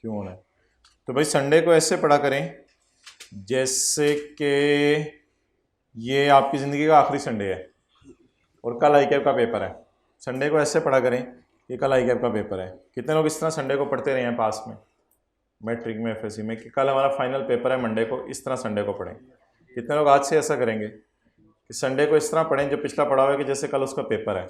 क्यों होना है? तो भाई संडे को ऐसे पढ़ा करें जैसे कि ये आपकी ज़िंदगी का आखिरी संडे है और कल आई कैब का पेपर है। संडे को ऐसे पढ़ा करें कि कल आई कैब का पेपर है। कितने लोग इस तरह संडे को पढ़ते रहे हैं पास में, मैट्रिक में, एफएससी में, कि कल हमारा फाइनल पेपर है मंडे को, इस तरह संडे को पढ़ें। कितने लोग आज से ऐसा करेंगे कि संडे को इस तरह पढ़ें जो पिछला पढ़ा हुआ है कि जैसे कल उसका पेपर है।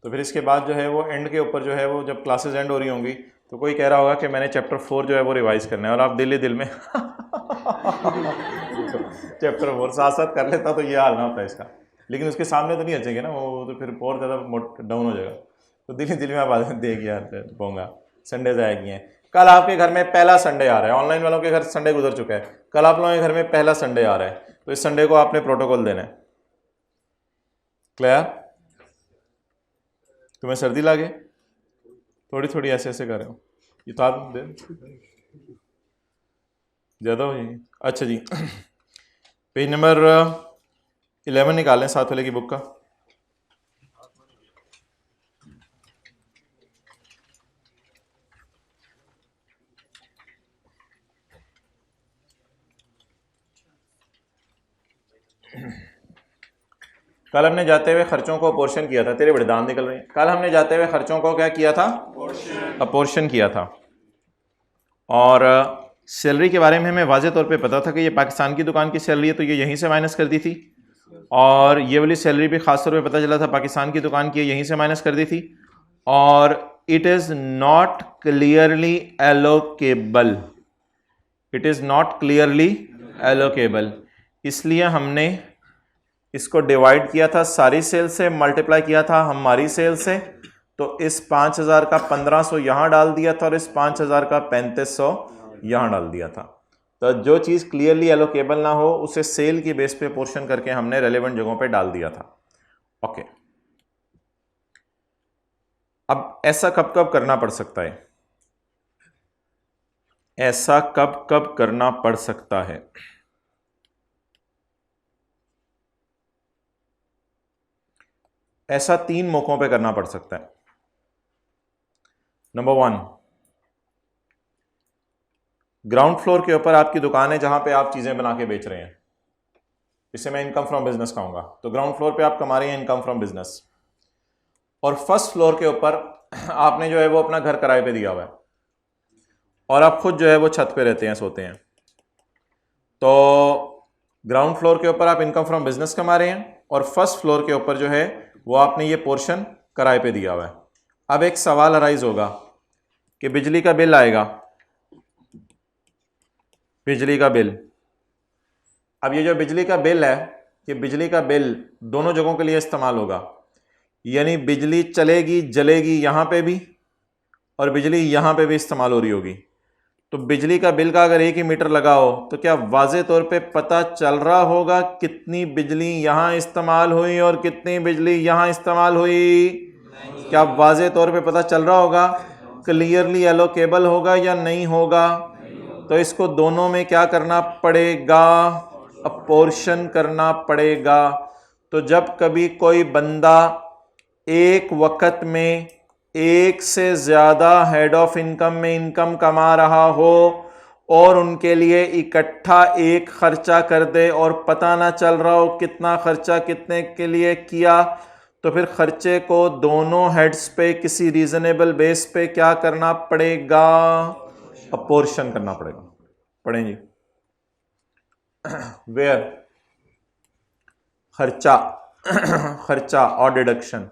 तो फिर इसके बाद जो है वो एंड के ऊपर जो है वो जब क्लासेस एंड हो रही होंगी तो कोई कह रहा होगा कि मैंने चैप्टर 4 जो है वो रिवाइज़ करना है, और आप दिल ही दिल में चैप्टर 4 साथ साथ कर लेता तो ये हाल ना होता इसका। लेकिन उसके सामने तो नहीं हंसेंगे ना, वो तो फिर और ज़्यादा डाउन हो जाएगा। तो दिल ही दिल में आप आदमी देख यार पोंगा संडे आएगी हैं। कल आपके घर में पहला संडे आ रहा है, ऑनलाइन वालों के घर संडे गुजर चुका है, कल आप लोगों के घर में पहला संडे आ रहा है, तो इस संडे को आपने प्रोटोकॉल देना है। क्लियर? तुम्हें सर्दी लगे? थोड़ी थोड़ी ऐसे ऐसे कर रहे हो, ये तो आप दे ज़्यादा हो जाएगी। अच्छा जी, पेज नंबर 11 निकालें साथ वाले की बुक का। कल हमने जाते हुए खर्चों को अपोर्शन किया था। तेरे बड़े दांत निकल रहे हैं। कल हमने जाते हुए खर्चों को क्या किया था? अपोर्शन किया था। और सैलरी के बारे में हमें वाज़े तौर पे पता था कि ये पाकिस्तान की दुकान की सैलरी है तो ये यहीं से माइनस कर दी थी, और ये वाली सैलरी भी ख़ास तौर पे पता चला था पाकिस्तान की दुकान की यहीं से माइनस कर दी थी। और it is not clearly allocable, it is not clearly allocable, इसलिए हमने इसको डिवाइड किया था सारी सेल से, मल्टीप्लाई किया था हमारी सेल से। तो इस 5000 का 1500 यहाँ डाल दिया था और इस 5000 का 3500 यहाँ डाल दिया था। तो जो चीज़ क्लियरली एलोकेबल ना हो उसे सेल की बेस पे पोर्शन करके हमने रेलेवेंट जगहों पे डाल दिया था। ओके, अब ऐसा कब कब करना पड़ सकता है? ऐसा कब कब करना पड़ सकता है? ऐसा 3 मौकों पे करना पड़ सकता है। नंबर 1, ग्राउंड फ्लोर के ऊपर आपकी दुकान है जहां पे आप चीजें बना के बेच रहे हैं, इसे मैं इनकम फ्रॉम बिजनेस कहूंगा। तो ग्राउंड फ्लोर पे आप कमा रहे हैं इनकम फ्रॉम बिजनेस, और फर्स्ट फ्लोर के ऊपर आपने जो है वो अपना घर किराए पे दिया हुआ है और आप खुद जो है वो छत पे रहते हैं, सोते हैं। तो ग्राउंड फ्लोर के ऊपर आप इनकम फ्रॉम बिजनेस कमा रहे हैं और फर्स्ट फ्लोर के ऊपर जो है वो आपने ये पोर्शन किराए पे दिया हुआ है। अब एक सवाल अराइज होगा कि बिजली का बिल आएगा, बिजली का बिल। अब ये जो बिजली का बिल है, ये बिजली का बिल दोनों जगहों के लिए इस्तेमाल होगा, यानी बिजली चलेगी जलेगी यहाँ पे भी और बिजली यहाँ पे भी इस्तेमाल हो रही होगी। तो बिजली का बिल का अगर 1 ही मीटर लगा हो तो क्या वाज़े तौर पे पता चल रहा होगा कितनी बिजली यहाँ इस्तेमाल हुई और कितनी बिजली यहाँ इस्तेमाल हुई? क्या वाज़े तौर पे पता चल रहा होगा? क्लियरली एलोकेबल होगा या नहीं होगा? तो इसको दोनों में क्या करना पड़ेगा? अपोर्शन करना पड़ेगा। तो जब कभी कोई बंदा एक वक्त में एक से ज़्यादा हेड ऑफ इनकम में इनकम कमा रहा हो और उनके लिए इकट्ठा एक खर्चा कर दे और पता ना चल रहा हो कितना खर्चा कितने के लिए किया, तो फिर खर्चे को दोनों हेड्स पे किसी रीजनेबल बेस पे क्या करना पड़ेगा? अपोर्शन करना पड़ेगा। पढ़ें जी। वेयर खर्चा खर्चा और डिडक्शन,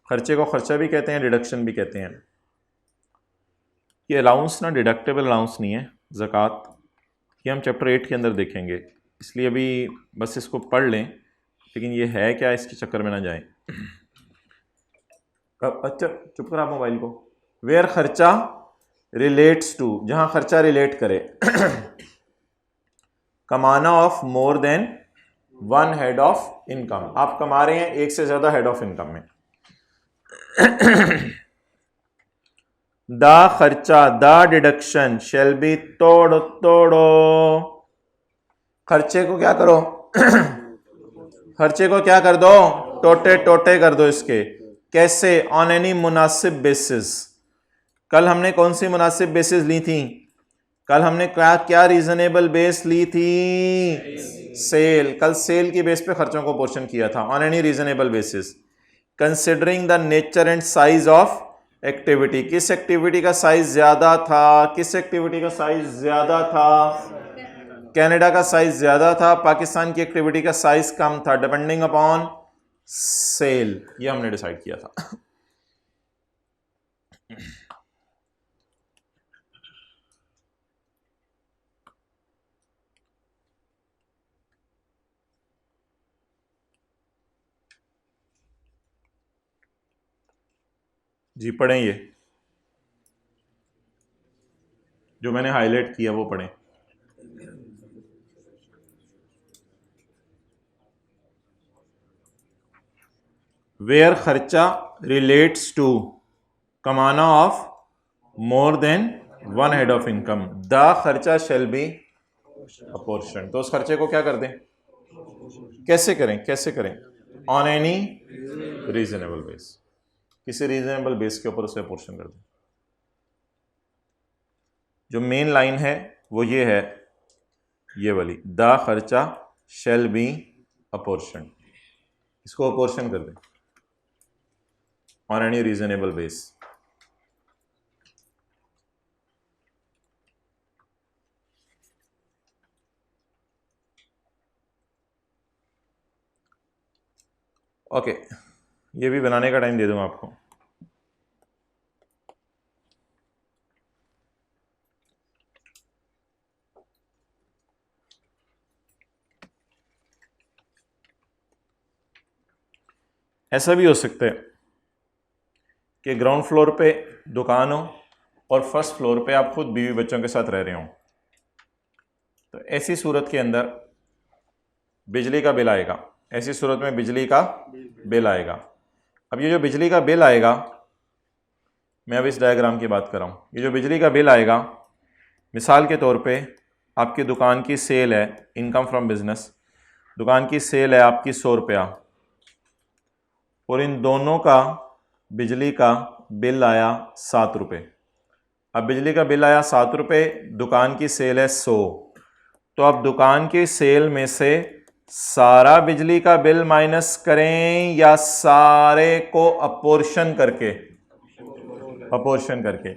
खर्चे को खर्चा भी कहते हैं, डिडक्शन भी कहते हैं। ये अलाउंस ना डिडक्टेबल अलाउंस नहीं है ज़कात, ये हम चैप्टर 8 के अंदर देखेंगे, इसलिए अभी बस इसको पढ़ लें, लेकिन ये है क्या इसके चक्कर में ना जाएं। अच्छा चुप कर आप मोबाइल को। वेयर खर्चा रिलेट्स टू, जहां खर्चा रिलेट करे कमाना of more than 1 head of income, आप कमा रहे हैं एक से ज्यादा हेड ऑफ इनकम में। द खर्चा द डिडक्शन शेल बी तोड़ो तोड़ो, खर्चे को क्या करो खर्चे को क्या कर दो? टोटे टोटे कर दो इसके। कैसे? ऑन एनी मुनासिब बेसिस, कल हमने कौन सी मुनासिब बेसिस ली थी? कल हमने क्या रीजनेबल बेस ली थी? सेल। कल सेल की बेस पे खर्चों को पोर्शन किया था on any reasonable basis considering the nature and size of activity. किस एक्टिविटी का साइज ज्यादा था? किस एक्टिविटी का साइज ज्यादा था? कनाडा का साइज ज्यादा था, पाकिस्तान की एक्टिविटी का साइज कम था, डिपेंडिंग अपॉन सेल। ये हमने डिसाइड किया था। जी पढ़ें, ये जो मैंने हाईलाइट किया वो पढ़ें। वेयर खर्चा रिलेट्स टू कमाना of more than one head of income, the खर्चा शेल बी अपोर्शन। तो उस खर्चे को क्या कर दें? कैसे करें? कैसे करें? ऑन एनी रीजनेबल बेस, किसी रीजनेबल बेस के ऊपर उसे अपोर्शन कर दें। जो मेन लाइन है वो ये है, ये वाली, द खर्चा शेल बी अपोर्शन। इसको अपोर्शन कर दें on any reasonable base. Okay, ये भी बनाने का टाइम दे दूंगा आपको। ऐसा भी हो सकता है कि ग्राउंड फ्लोर पे दुकान हो और फर्स्ट फ्लोर पे आप खुद बीवी बच्चों के साथ रह रहे हो। तो ऐसी सूरत के अंदर बिजली का बिल आएगा, ऐसी सूरत में बिजली का बिल आएगा। अब ये जो बिजली का बिल आएगा, मैं अब इस डायग्राम की बात कर रहा हूँ। ये जो बिजली का बिल आएगा, मिसाल के तौर पे आपकी दुकान की सेल है, इनकम फ्रॉम बिजनेस, दुकान की सेल है आपकी 100 रुपया, और इन दोनों का बिजली का बिल आया 7 रुपये। अब बिजली का बिल आया 7 रुपये, दुकान की सेल है 100, तो अब दुकान की सेल में से सारा बिजली का बिल माइनस करें या सारे को अपोर्शन करके? अपोर्शन करके।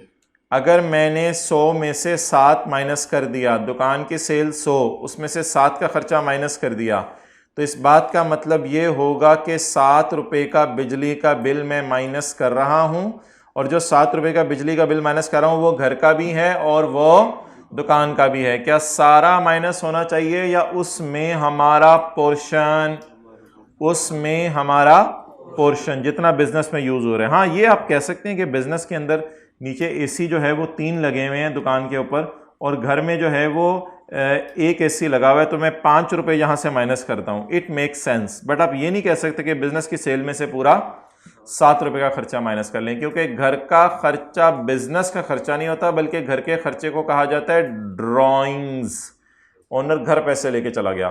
अगर मैंने 100 में से 7 माइनस कर दिया, दुकान की सेल 100, उसमें से 7 का खर्चा माइनस कर दिया, तो इस बात का मतलब ये होगा कि 7 रुपये का बिजली का बिल मैं माइनस कर रहा हूं, और जो 7 रुपये का बिजली का बिल माइनस कर रहा हूं वो घर का भी है और वो दुकान का भी है। क्या सारा माइनस होना चाहिए या उसमें हमारा पोर्शन? उसमें हमारा पोर्शन, जितना बिजनेस में यूज हो रहा है। हाँ, ये आप कह सकते हैं कि बिजनेस के अंदर नीचे एसी जो है वो 3 लगे हुए हैं दुकान के ऊपर, और घर में जो है वो एक एसी लगा हुआ है, तो मैं 5 रुपये यहां से माइनस करता हूं। It makes sense. बट आप ये नहीं कह सकते कि बिजनेस की सेल में से पूरा 7 रुपये का खर्चा माइनस कर लें, क्योंकि घर का खर्चा बिजनेस का खर्चा नहीं होता, बल्कि घर के खर्चे को कहा जाता है ड्रॉइंग्स। ओनर घर पैसे लेके चला गया।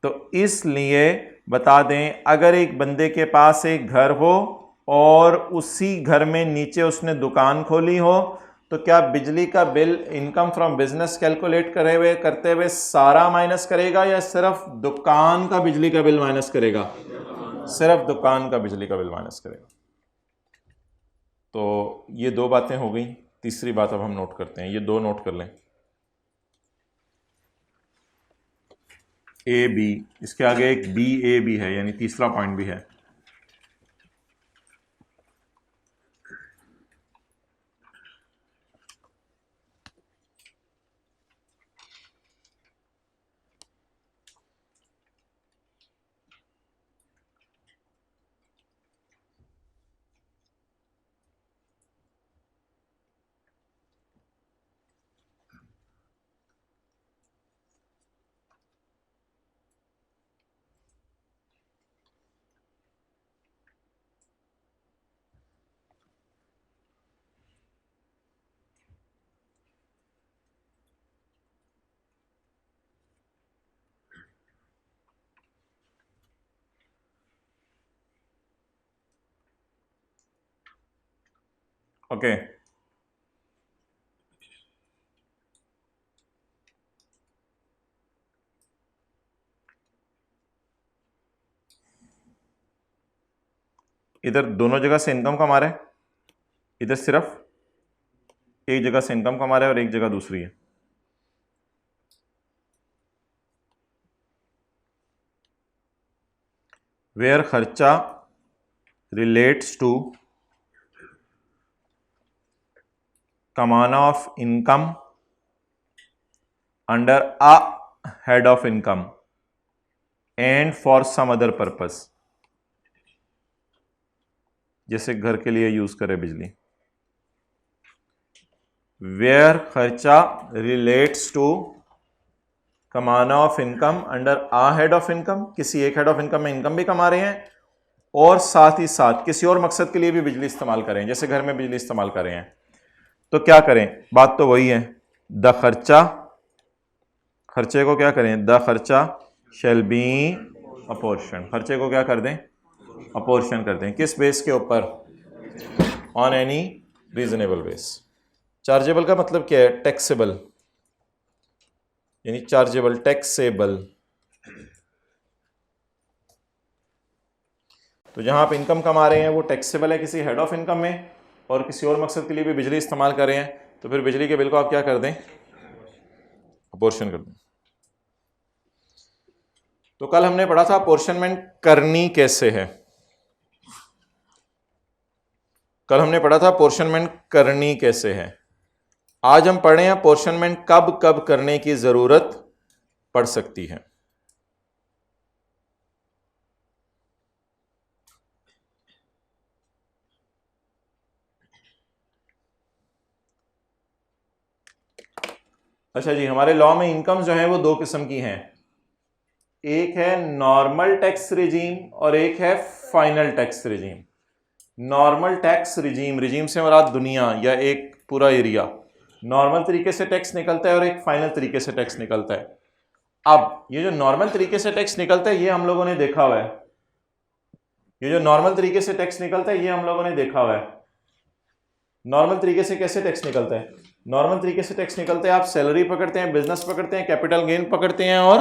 तो इसलिए बता दें, अगर एक बंदे के पास एक घर हो और उसी घर में नीचे उसने दुकान खोली हो, तो क्या बिजली का bill income from business calculate करते हुए सारा माइनस करेगा या सिर्फ दुकान का बिजली का बिल माइनस करेगा? सिर्फ दुकान का बिजली का बिल माइनस करेगा। तो ये 2 बातें हो गई। तीसरी बात अब हम नोट करते हैं, ये 2 नोट कर लें। ए बी, इसके आगे एक बी ए भी है, यानी तीसरा पॉइंट भी है। ओके, इधर दोनों जगह से इनकम कमा रहा है, इधर सिर्फ एक जगह से इनकम कमा रहा है और एक जगह दूसरी है। वेयर खर्चा रिलेट्स टू कमाना of income under a head of income and for some other purpose, जैसे घर के लिए यूज करे बिजली। वेयर खर्चा रिलेट्स टू कमाना of income under a head of income, किसी एक हेड ऑफ इनकम में इनकम भी कमा रहे हैं और साथ ही साथ किसी और मकसद के लिए भी बिजली इस्तेमाल करें, जैसे घर में बिजली इस्तेमाल कर रहे हैं, तो क्या करें? बात तो वही है, द खर्चा, खर्चे को क्या करें? द खर्चा शैल बी अपोर्शन, खर्चे को क्या कर दें? अपोर्शन कर दें। किस बेस के ऊपर? On any reasonable base. Chargeable का मतलब क्या है? टैक्सेबल, यानी चार्जेबल, टैक्सेबल। तो जहां आप इनकम कमा रहे हैं वो टैक्सेबल है किसी हेड ऑफ इनकम में, और किसी और मकसद के लिए भी बिजली इस्तेमाल कर रहे हैं, तो फिर बिजली के बिल को आप क्या कर दें? अपोर्शन कर दें। तो कल हमने पढ़ा था अपोर्शनमेंट करनी कैसे है, कल हमने पढ़ा था अपोर्शनमेंट करनी कैसे है। आज हम पढ़े हैं अपोर्शनमेंट कब कब करने की जरूरत पड़ सकती है। अच्छा जी, हमारे लॉ में इनकम जो है वो दो किस्म की हैं, एक है नॉर्मल टैक्स रिजीम और एक है final tax regime. Normal tax regime, regime से मुराद दुनिया या एक पूरा एरिया, नॉर्मल तरीके से टैक्स निकलता है और एक फाइनल तरीके से टैक्स निकलता है। अब ये जो नॉर्मल तरीके से टैक्स निकलता है ये हम लोगों ने देखा हुआ है, ये जो नॉर्मल तरीके से टैक्स निकलता है ये हम लोगों ने देखा हुआ है। नॉर्मल तरीके से कैसे टैक्स निकलता है? नॉर्मल तरीके से टैक्स निकलता है, आप सैलरी पकड़ते हैं, बिजनेस पकड़ते हैं, कैपिटल गेन पकड़ते हैं और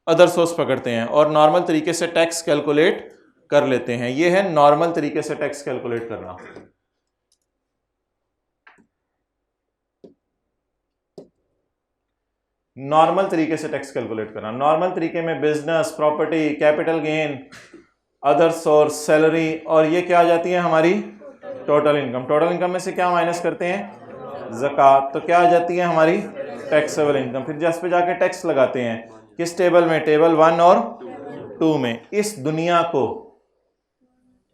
अदर सोर्स पकड़ते हैं, और नॉर्मल तरीके से टैक्स कैलकुलेट कर लेते हैं। ये है नॉर्मल तरीके से टैक्स कैलकुलेट करना। नॉर्मल तरीके से टैक्स कैलकुलेट करना, नॉर्मल तरीके में business, property, capital gain, other source, salary, और ये क्या आ जाती है हमारी टोटल इनकम। टोटल इनकम में से क्या माइनस करते हैं? ज़कात। तो क्या आ जाती है हमारी टैक्सेबल इनकम। फिर जिस पे जाके टैक्स लगाते हैं, किस टेबल में? टेबल 1 और 2 में। इस दुनिया को,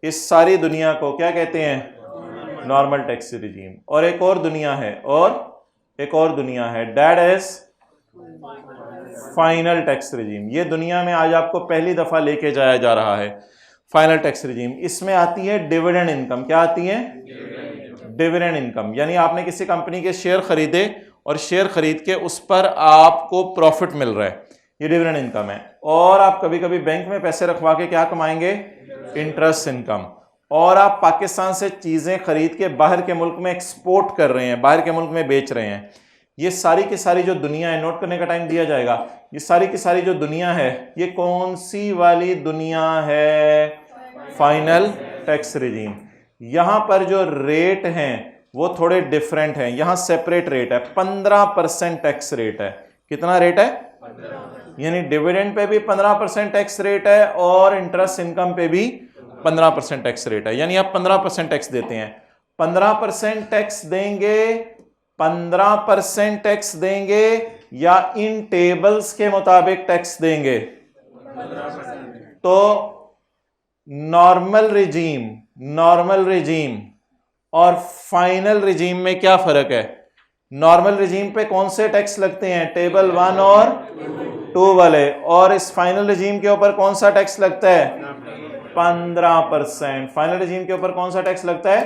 इस सारी दुनिया को क्या कहते हैं? Normal tax regime. और एक और दुनिया है, और एक और दुनिया है, that is final tax regime. ये दुनिया में आज आपको पहली दफा लेके जाया जा रहा है, फाइनल टैक्स रिजीम। इसमें आती है डिविडेंड इनकम। क्या आती है? डिविडेंड इनकम, यानी आपने किसी कंपनी के शेयर खरीदे और शेयर खरीद के उस पर आपको प्रॉफिट मिल रहा है, ये डिविडेंड इनकम है। और आप कभी कभी बैंक में पैसे रखवा के क्या कमाएंगे? Interest income. और आप पाकिस्तान से चीजें खरीद के बाहर के मुल्क में एक्सपोर्ट कर रहे हैं, बाहर के मुल्क में बेच रहे हैं। ये सारी की सारी जो दुनिया है, नोट करने का टाइम दिया जाएगा, ये सारी की सारी जो दुनिया है, ये कौन सी वाली दुनिया है? Final tax regime. यहां पर जो रेट हैं वो थोड़े डिफरेंट हैं। यहां सेपरेट रेट है, 15% टैक्स रेट है। कितना रेट है? 15। यानी डिविडेंड पे भी 15% टैक्स रेट है और इंटरेस्ट इनकम पे भी 15% टैक्स रेट है। यानी आप 15% टैक्स देते हैं। 15% टैक्स देंगे, 15% टैक्स देंगे या इन टेबल्स के मुताबिक टैक्स देंगे? तो नॉर्मल रिजीम और फाइनल रिजीम में क्या फर्क है? नॉर्मल रिजीम पे कौन से टैक्स लगते हैं? टेबल 1 और 2 वाले। और इस फाइनल रिजीम के ऊपर कौन सा टैक्स लगता है? 15%। फाइनल रिजीम के ऊपर कौन सा टैक्स लगता है?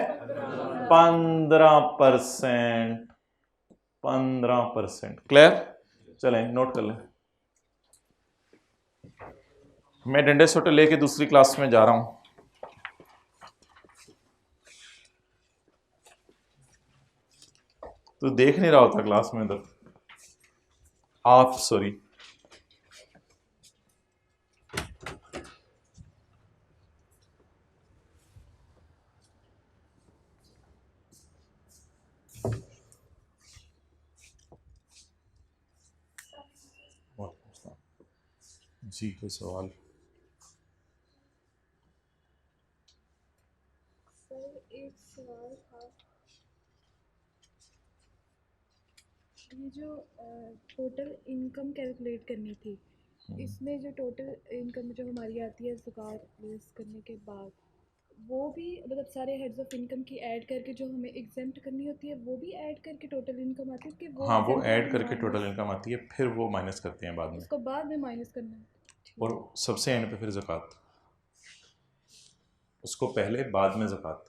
15%। 15%। क्लियर? चलें नोट कर लें। मैं डंडे सोटे लेके दूसरी क्लास में जा रहा हूं। तो देख नहीं रहा होता क्लास में, तो आप सॉरी। जी कोई सवाल? सर एक सवाल था, ये जो टोटल इनकम कैलकुलेट करनी थी, इसमें जो टोटल इनकम जो हमारी आती है ज़कात लेस करने के बाद, वो भी मतलब सारे हेड्स ऑफ इनकम की ऐड करके जो हमें एग्जेम्प्ट करनी होती है वो भी ऐड करके टोटल इनकम आती है कि वो हाँ, वो exempt ऐड वाली करके टोटल माइनस, इनकम आती है, फिर वो माइनस करते हैं बाद में, उसको बाद में माइनस करना है? ठीक। और सबसे एंड पे फिर ज़कात, उसको पहले बाद में ज़कात।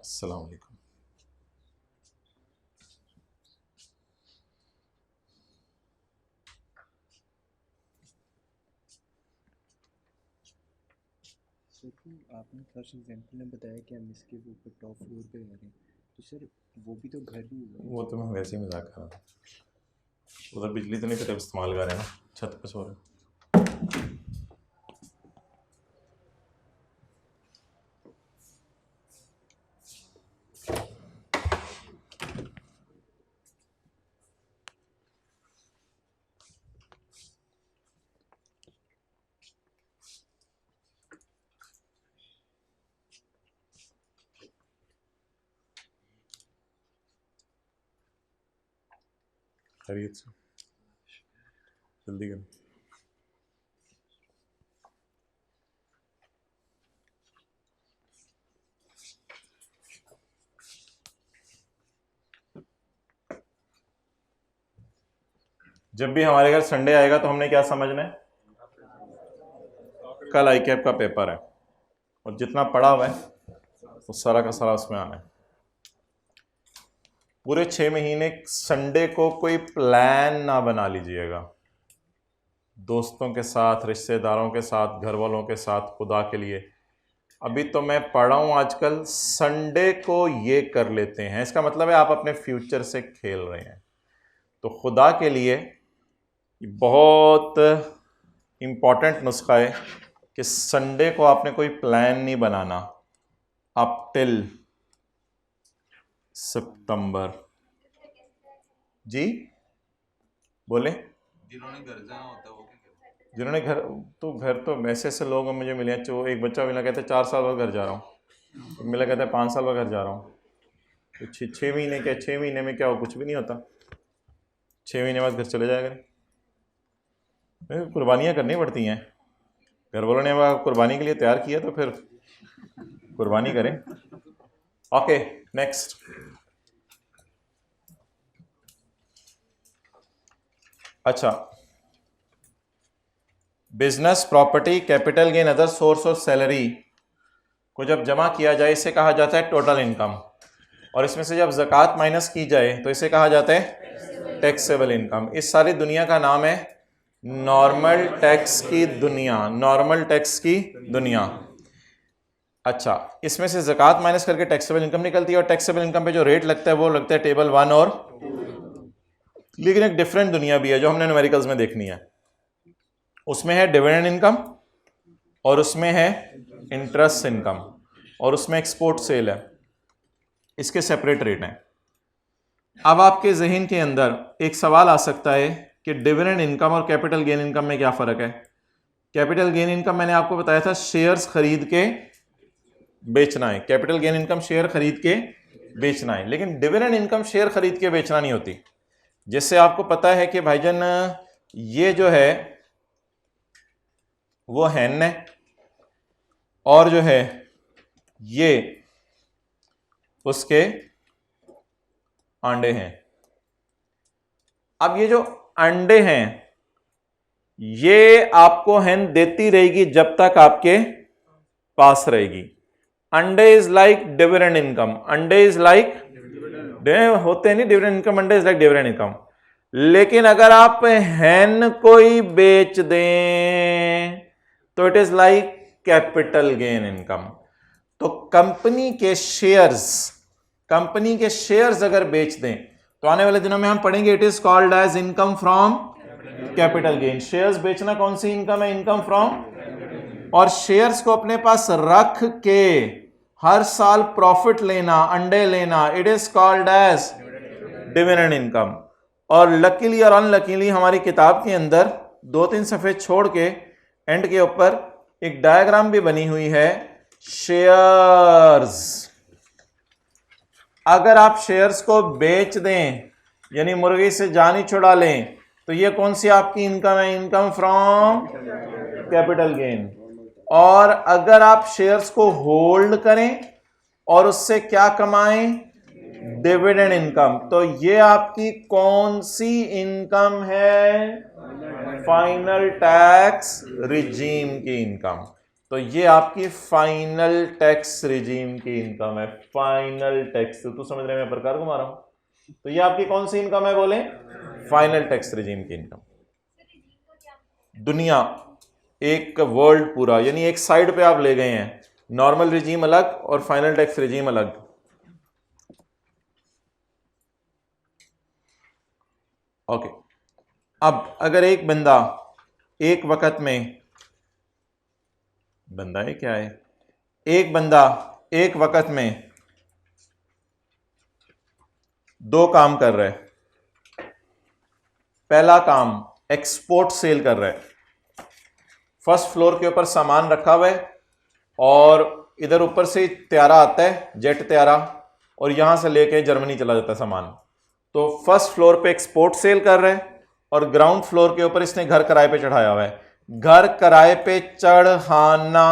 अस्सलाम वालेकुम। सर आपने फर्स्ट एग्जांपल में बताया कि हम इसके ऊपर टॉप फ्लोर पे रह रहे हैं, तो सर वो भी तो घर ही हुआ। वो तो मैं वैसे ही मजाक कर रहा था, उधर बिजली तो नहीं फिर इस्तेमाल कर रहे हैं ना, छत पे सो रहे हैं। खैरियत से, जल्दी करो। जब भी हमारे घर संडे आएगा तो हमने क्या समझना है, कल आई कैप का पेपर है और जितना पढ़ा हुआ है वो सारा का सारा उसमें आना है। पूरे 6 महीने संडे को कोई प्लान ना बना लीजिएगा, दोस्तों के साथ, रिश्तेदारों के साथ, घर वालों के साथ, खुदा के लिए। अभी तो मैं पढ़ रहा हूँ आजकल संडे को ये कर लेते हैं, इसका मतलब है आप अपने फ्यूचर से खेल रहे हैं। तो खुदा के लिए बहुत इम्पॉर्टेंट नुस्खा है कि संडे को आपने कोई प्लान नहीं बनाना अप टिल सितंबर। जी बोले? जिन्होंने घर जाना होता है वो क्या कहते हैं? जिन्होंने घर तो ऐसे ऐसे लोग मुझे मिले हैं, जो एक बच्चा मिला कहते 4 साल बाद घर जा रहा हूँ, मिला कहता है 5 साल बाद घर जा रहा हूँ। तो 6 महीने क्या, 6 महीने में क्या हो, कुछ भी नहीं होता, 6 महीने बाद घर चले जाएगा। कुर्बानियाँ करनी पड़ती हैं, घर वालों ने हमें कुर्बानी के लिए तैयार किया तो फिर कुर्बानी करें। Okay next. अच्छा, business, property, capital gain, other source of salary को जब जमा किया जाए इसे कहा जाता है टोटल इनकम, और इसमें से जब ज़कात माइनस की जाए तो इसे कहा जाता है टैक्सेबल इनकम। इस सारी दुनिया का नाम है नॉर्मल टैक्स की दुनिया, नॉर्मल टैक्स की दुनिया। अच्छा, इसमें से ज़कात माइनस करके टैक्सेबल इनकम निकलती है, और टैक्सेबल इनकम पे जो रेट लगता है वो लगता है टेबल 1 और, लेकिन एक डिफरेंट दुनिया भी है जो हमने न्यूमेरिकल्स में देखनी है। उसमें है डिविडेंड इनकम, और उसमें है इंटरेस्ट इनकम, और उसमें एक्सपोर्ट सेल है, इसके सेपरेट रेट हैं। अब आपके जहन के अंदर एक सवाल आ सकता है कि डिविडेंड इनकम और कैपिटल गेन इनकम में क्या फ़र्क है। कैपिटल गेन इनकम मैंने आपको बताया था शेयर्स खरीद के बेचना है, कैपिटल गेन इनकम शेयर खरीद के बेचना है, लेकिन डिविडेंड इनकम शेयर खरीद के बेचना नहीं होती। जिससे आपको पता है कि भाईजान ये जो है वो हैन है, और जो है ये उसके अंडे हैं। अब ये जो अंडे हैं ये आपको हैन देती रहेगी जब तक आपके पास रहेगी। अंडे इज लाइक डिविडेंड इनकम, अंडे इज लाइक होते नहीं डिविडेंड इनकम, अंडे इज लाइक डिविडेंड इनकम। लेकिन अगर आप हैन कोई बेच दें तो it is like capital gain income. तो कंपनी के शेयर्स अगर बेच दें तो आने वाले दिनों में हम पढ़ेंगे it is called as income from capital gain. Shares बेचना कौन सी इनकम है? इनकम फ्रॉम, और शेयर्स को अपने पास रख के हर साल प्रॉफिट लेना, अंडे लेना, it is called as dividend income. और लकीली और अनलकीली हमारी किताब के अंदर 2-3 सफ़े छोड़ के एंड के ऊपर एक डायग्राम भी बनी हुई है शेयर्स। अगर आप शेयर्स को बेच दें, यानी मुर्गी से जान ही छुड़ा लें, तो ये कौन सी आपकी इनकम है? Income from capital gain. और अगर आप शेयर्स को होल्ड करें और उससे क्या कमाएं? Dividend income. तो ये आपकी कौन सी इनकम है? फाइनल टैक्स रिजीम की इनकम। तो ये आपकी फाइनल टैक्स रिजीम की इनकम है। फाइनल टैक्स, तो समझ रहे हैं मैं प्रकार घुमा रहा हूं। तो ये आपकी कौन सी इनकम है? बोले फाइनल टैक्स रिजीम की इनकम। दुनिया एक वर्ल्ड पूरा, यानी एक साइड पे आप ले गए हैं, नॉर्मल रिजीम अलग और फाइनल टैक्स रिजीम अलग। ओके, अब अगर एक बंदा एक वक्त में, बंदा है क्या है, एक बंदा एक वक्त में 2 काम कर रहा है। पहला काम एक्सपोर्ट सेल कर रहा है। फर्स्ट फ्लोर के ऊपर सामान रखा हुआ है और इधर ऊपर से त्यारा आता है, जेट त्यारा, और यहां से लेके जर्मनी चला जाता है सामान। तो फर्स्ट फ्लोर पे एक्सपोर्ट सेल कर रहे हैं और ग्राउंड फ्लोर के ऊपर इसने घर किराए पे चढ़ाया हुआ है। घर किराए पे चढ़ाना,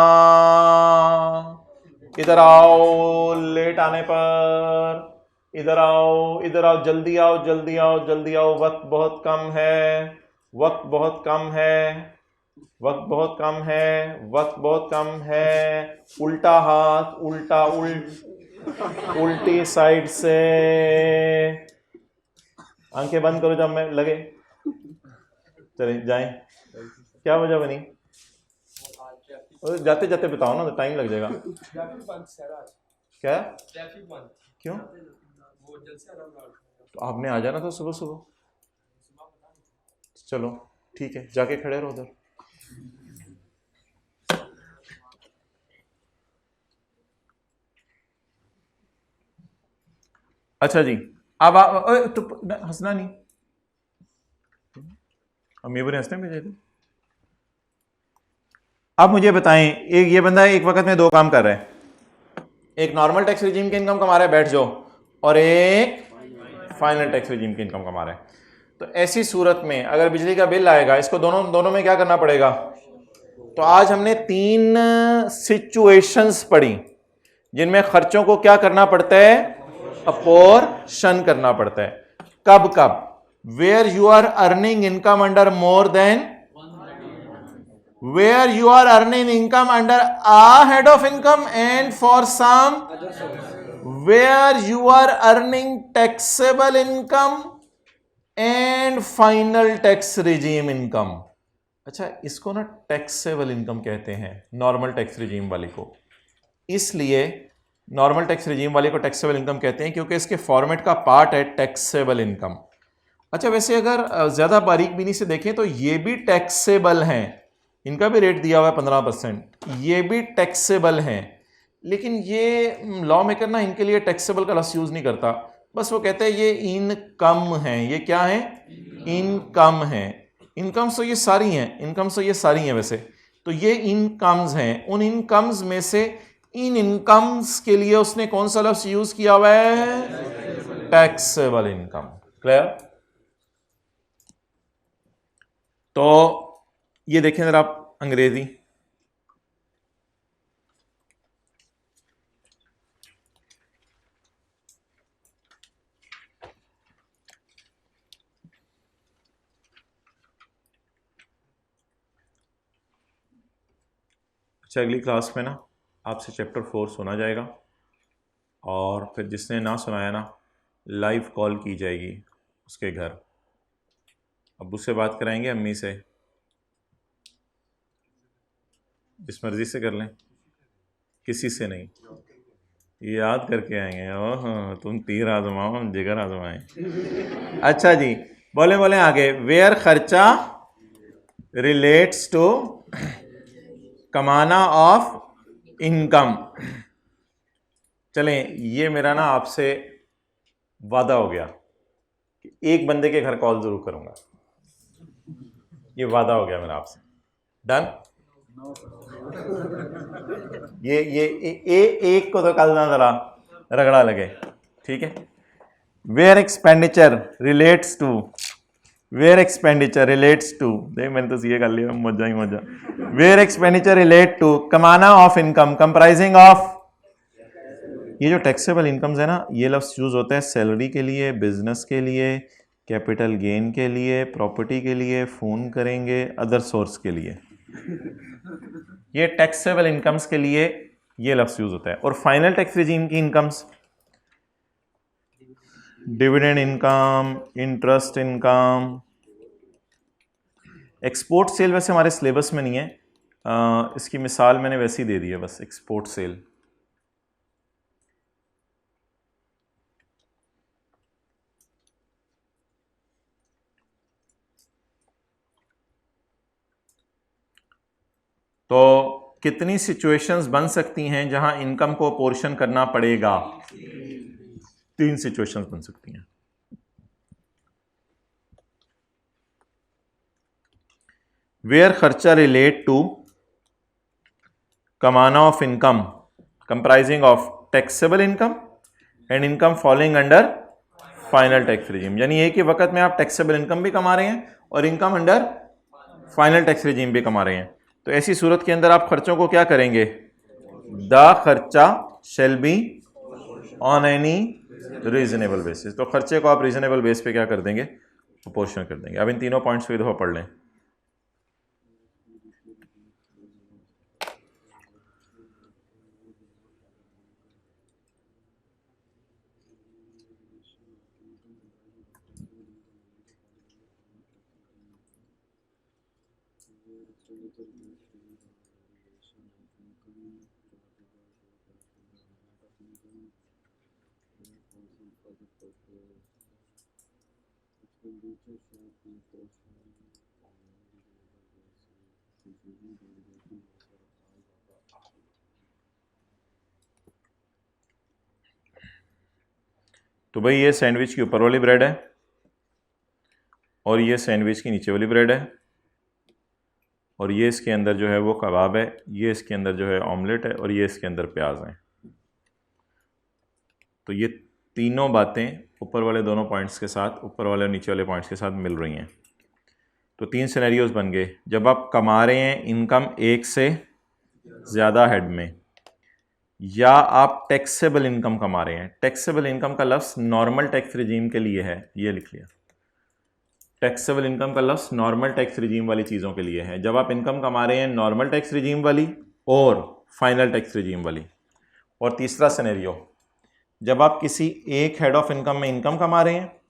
इधर आओ, लेट आने पर इधर आओ, इधर आओ, जल्दी आओ, जल्दी आओ, जल्दी आओ, वक्त बहुत कम है, वक्त बहुत कम है, वक्त बहुत कम है, वक्त बहुत कम है। उल्टा हाथ, उल्टा उल्टी साइड से, आंखें बंद करो जब मैं लगे। चले जाएं। क्या वजह बनी? जाते जाते बताओ ना, तो टाइम लग जाएगा। क्या? क्यों? तो आपने आ जाना था सुबह सुबह। चलो ठीक है, जाके खड़े रहो उधर। अच्छा जी, अब आप तो हंसना नहीं, अमीर हंसने भेजे थे। अब मुझे बताएं, एक ये बंदा एक वक्त में 2 काम कर रहा है, एक नॉर्मल टैक्स रिजीम की इनकम कमा रहा है, बैठ जाओ, और एक फाइनल टैक्स रिजीम की इनकम कमा रहा है। तो ऐसी सूरत में अगर बिजली का बिल आएगा, इसको दोनों में क्या करना पड़ेगा? तो आज हमने 3 सिचुएशंस पढ़ी जिनमें खर्चों को क्या करना पड़ता है? अपोर्शन करना पड़ता है। कब कब? Where you are earning income under more than, where you are earning income under a head of income, and for some where you are earning taxable income and final tax regime income। अच्छा, इसको ना taxable income कहते हैं, normal tax regime वाले को। इसलिए normal tax regime वाले को टैक्सेबल इनकम कहते हैं क्योंकि इसके फॉर्मेट का पार्ट है टैक्सेबल इनकम। अच्छा, वैसे अगर ज़्यादा बारीक बीनी से देखें तो ये भी टैक्सेबल हैं, इनका भी रेट दिया हुआ है 15%, ये भी टैक्सेबल हैं, लेकिन ये लॉ मेकर ना इनके लिए टैक्सेबल का लफ्ज़ यूज़ नहीं करता, बस वो कहते हैं ये इनकम हैं। ये क्या है? इनकम है। इनकम्स तो ये सारी हैं, इनकम्स तो ये सारी हैं वैसे, तो ये इनकम्स हैं। उन इनकम्स में से इन इनकम्स के लिए उसने कौन सा लफ्ज़ यूज़ किया हुआ है? Taxable income. क्लियर? तो ये देखें जरा आप अंग्रेजी, अच्छा अगली क्लास में ना आपसे चैप्टर 4 सुना जाएगा और फिर जिसने ना सुनाया ना लाइव कॉल की जाएगी उसके घर, अब्बू से बात कराएंगे, अम्मी से, जिस मर्जी से कर लें, किसी से नहीं, याद करके आएंगे। ओह तुम तीर आजमाओ हम जिगर आजमाएं। अच्छा जी, बोले बोले आगे, वेयर खर्चा रिलेट्स टू कमाना ऑफ इनकम। चलें, ये मेरा ना आपसे वादा हो गया कि एक बंदे के घर कॉल जरूर करूंगा, ये वादा हो गया मेरा आपसे। डन। एक को तो कल ना जरा रगड़ा लगे, ठीक है। Where expenditure relates to, where expenditure relates to, देख मैंने तो सीए कर लिया, मजा ही मजा। वेयर एक्सपेंडिचर रिलेट टू कमाना ऑफ इनकम कंप्राइजिंग ऑफ, ये जो टैक्सेबल इनकम्स है ना, ये लफ्ज यूज होता है सैलरी के लिए, बिजनेस के लिए, कैपिटल गेन के लिए, प्रॉपर्टी के लिए, फोन करेंगे, अदर सोर्स के लिए, ये टैक्सेबल इनकम्स के लिए ये लफ्ज यूज होता है। और फाइनल टैक्स रिजीम की incomes, dividend income, interest income, export cell वैसे हमारे सिलेबस में नहीं है, इसकी मिसाल मैंने वैसे ही दे दी है बस, एक्सपोर्ट सेल। तो कितनी सिचुएशंस बन सकती हैं जहां इनकम को पोर्शन करना पड़ेगा? 3 सिचुएशंस बन सकती हैं। वेयर खर्चा रिलेट टू कमाना of income comprising of taxable income and income following under final tax regime, यानी एक ही वक्त में आप टैक्सेबल इनकम भी कमा रहे हैं और income under final tax regime भी कमा रहे हैं। तो ऐसी सूरत के अंदर आप खर्चों को क्या करेंगे? द खर्चा shall be on any reasonable basis, तो खर्चे को आप रीजनेबल बेस पे क्या कर देंगे? प्रोपोर्शन कर देंगे। अब इन तीनों पॉइंट्स को एक दफा पढ़ लें। तो भाई ये सैंडविच की ऊपर वाली ब्रेड है और ये सैंडविच की नीचे वाली ब्रेड है और ये इसके अंदर जो है वो कबाब है, ये इसके अंदर जो है ऑमलेट है और ये इसके अंदर प्याज है। तो ये तीनों बातें ऊपर वाले दोनों पॉइंट्स के साथ, ऊपर वाले और नीचे वाले पॉइंट्स के साथ मिल रही हैं। तो 3 सिनेरियोज बन गए। जब आप कमा रहे हैं इनकम एक से ज़्यादा हेड में, या आप टैक्सेबल इनकम कमा रहे हैं। टैक्सेबल इनकम का लफ्ज़ नॉर्मल टैक्स रिजीम के लिए है, ये लिख लिया। टैक्सेबल इनकम का लफ्ज़ नॉर्मल टैक्स रिजीम वाली चीज़ों के लिए है। जब आप इनकम कमा रहे हैं नॉर्मल टैक्स रिजीम वाली और फाइनल टैक्स रिजीम वाली। और तीसरा सिनेरियो, जब आप किसी एक हेड ऑफ इनकम में इनकम कमा रहे हैं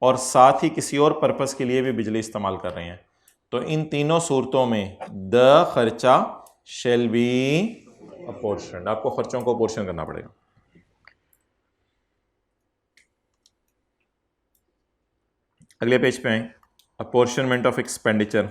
और साथ ही किसी और पर्पस के लिए भी बिजली इस्तेमाल कर रहे हैं, तो इन तीनों सूरतों में द खर्चा शेल बी अपोर्शन्ड, आपको खर्चों को अपोर्शन करना पड़ेगा। अगले पेज पे आए, अपोर्शनमेंट ऑफ एक्सपेंडिचर।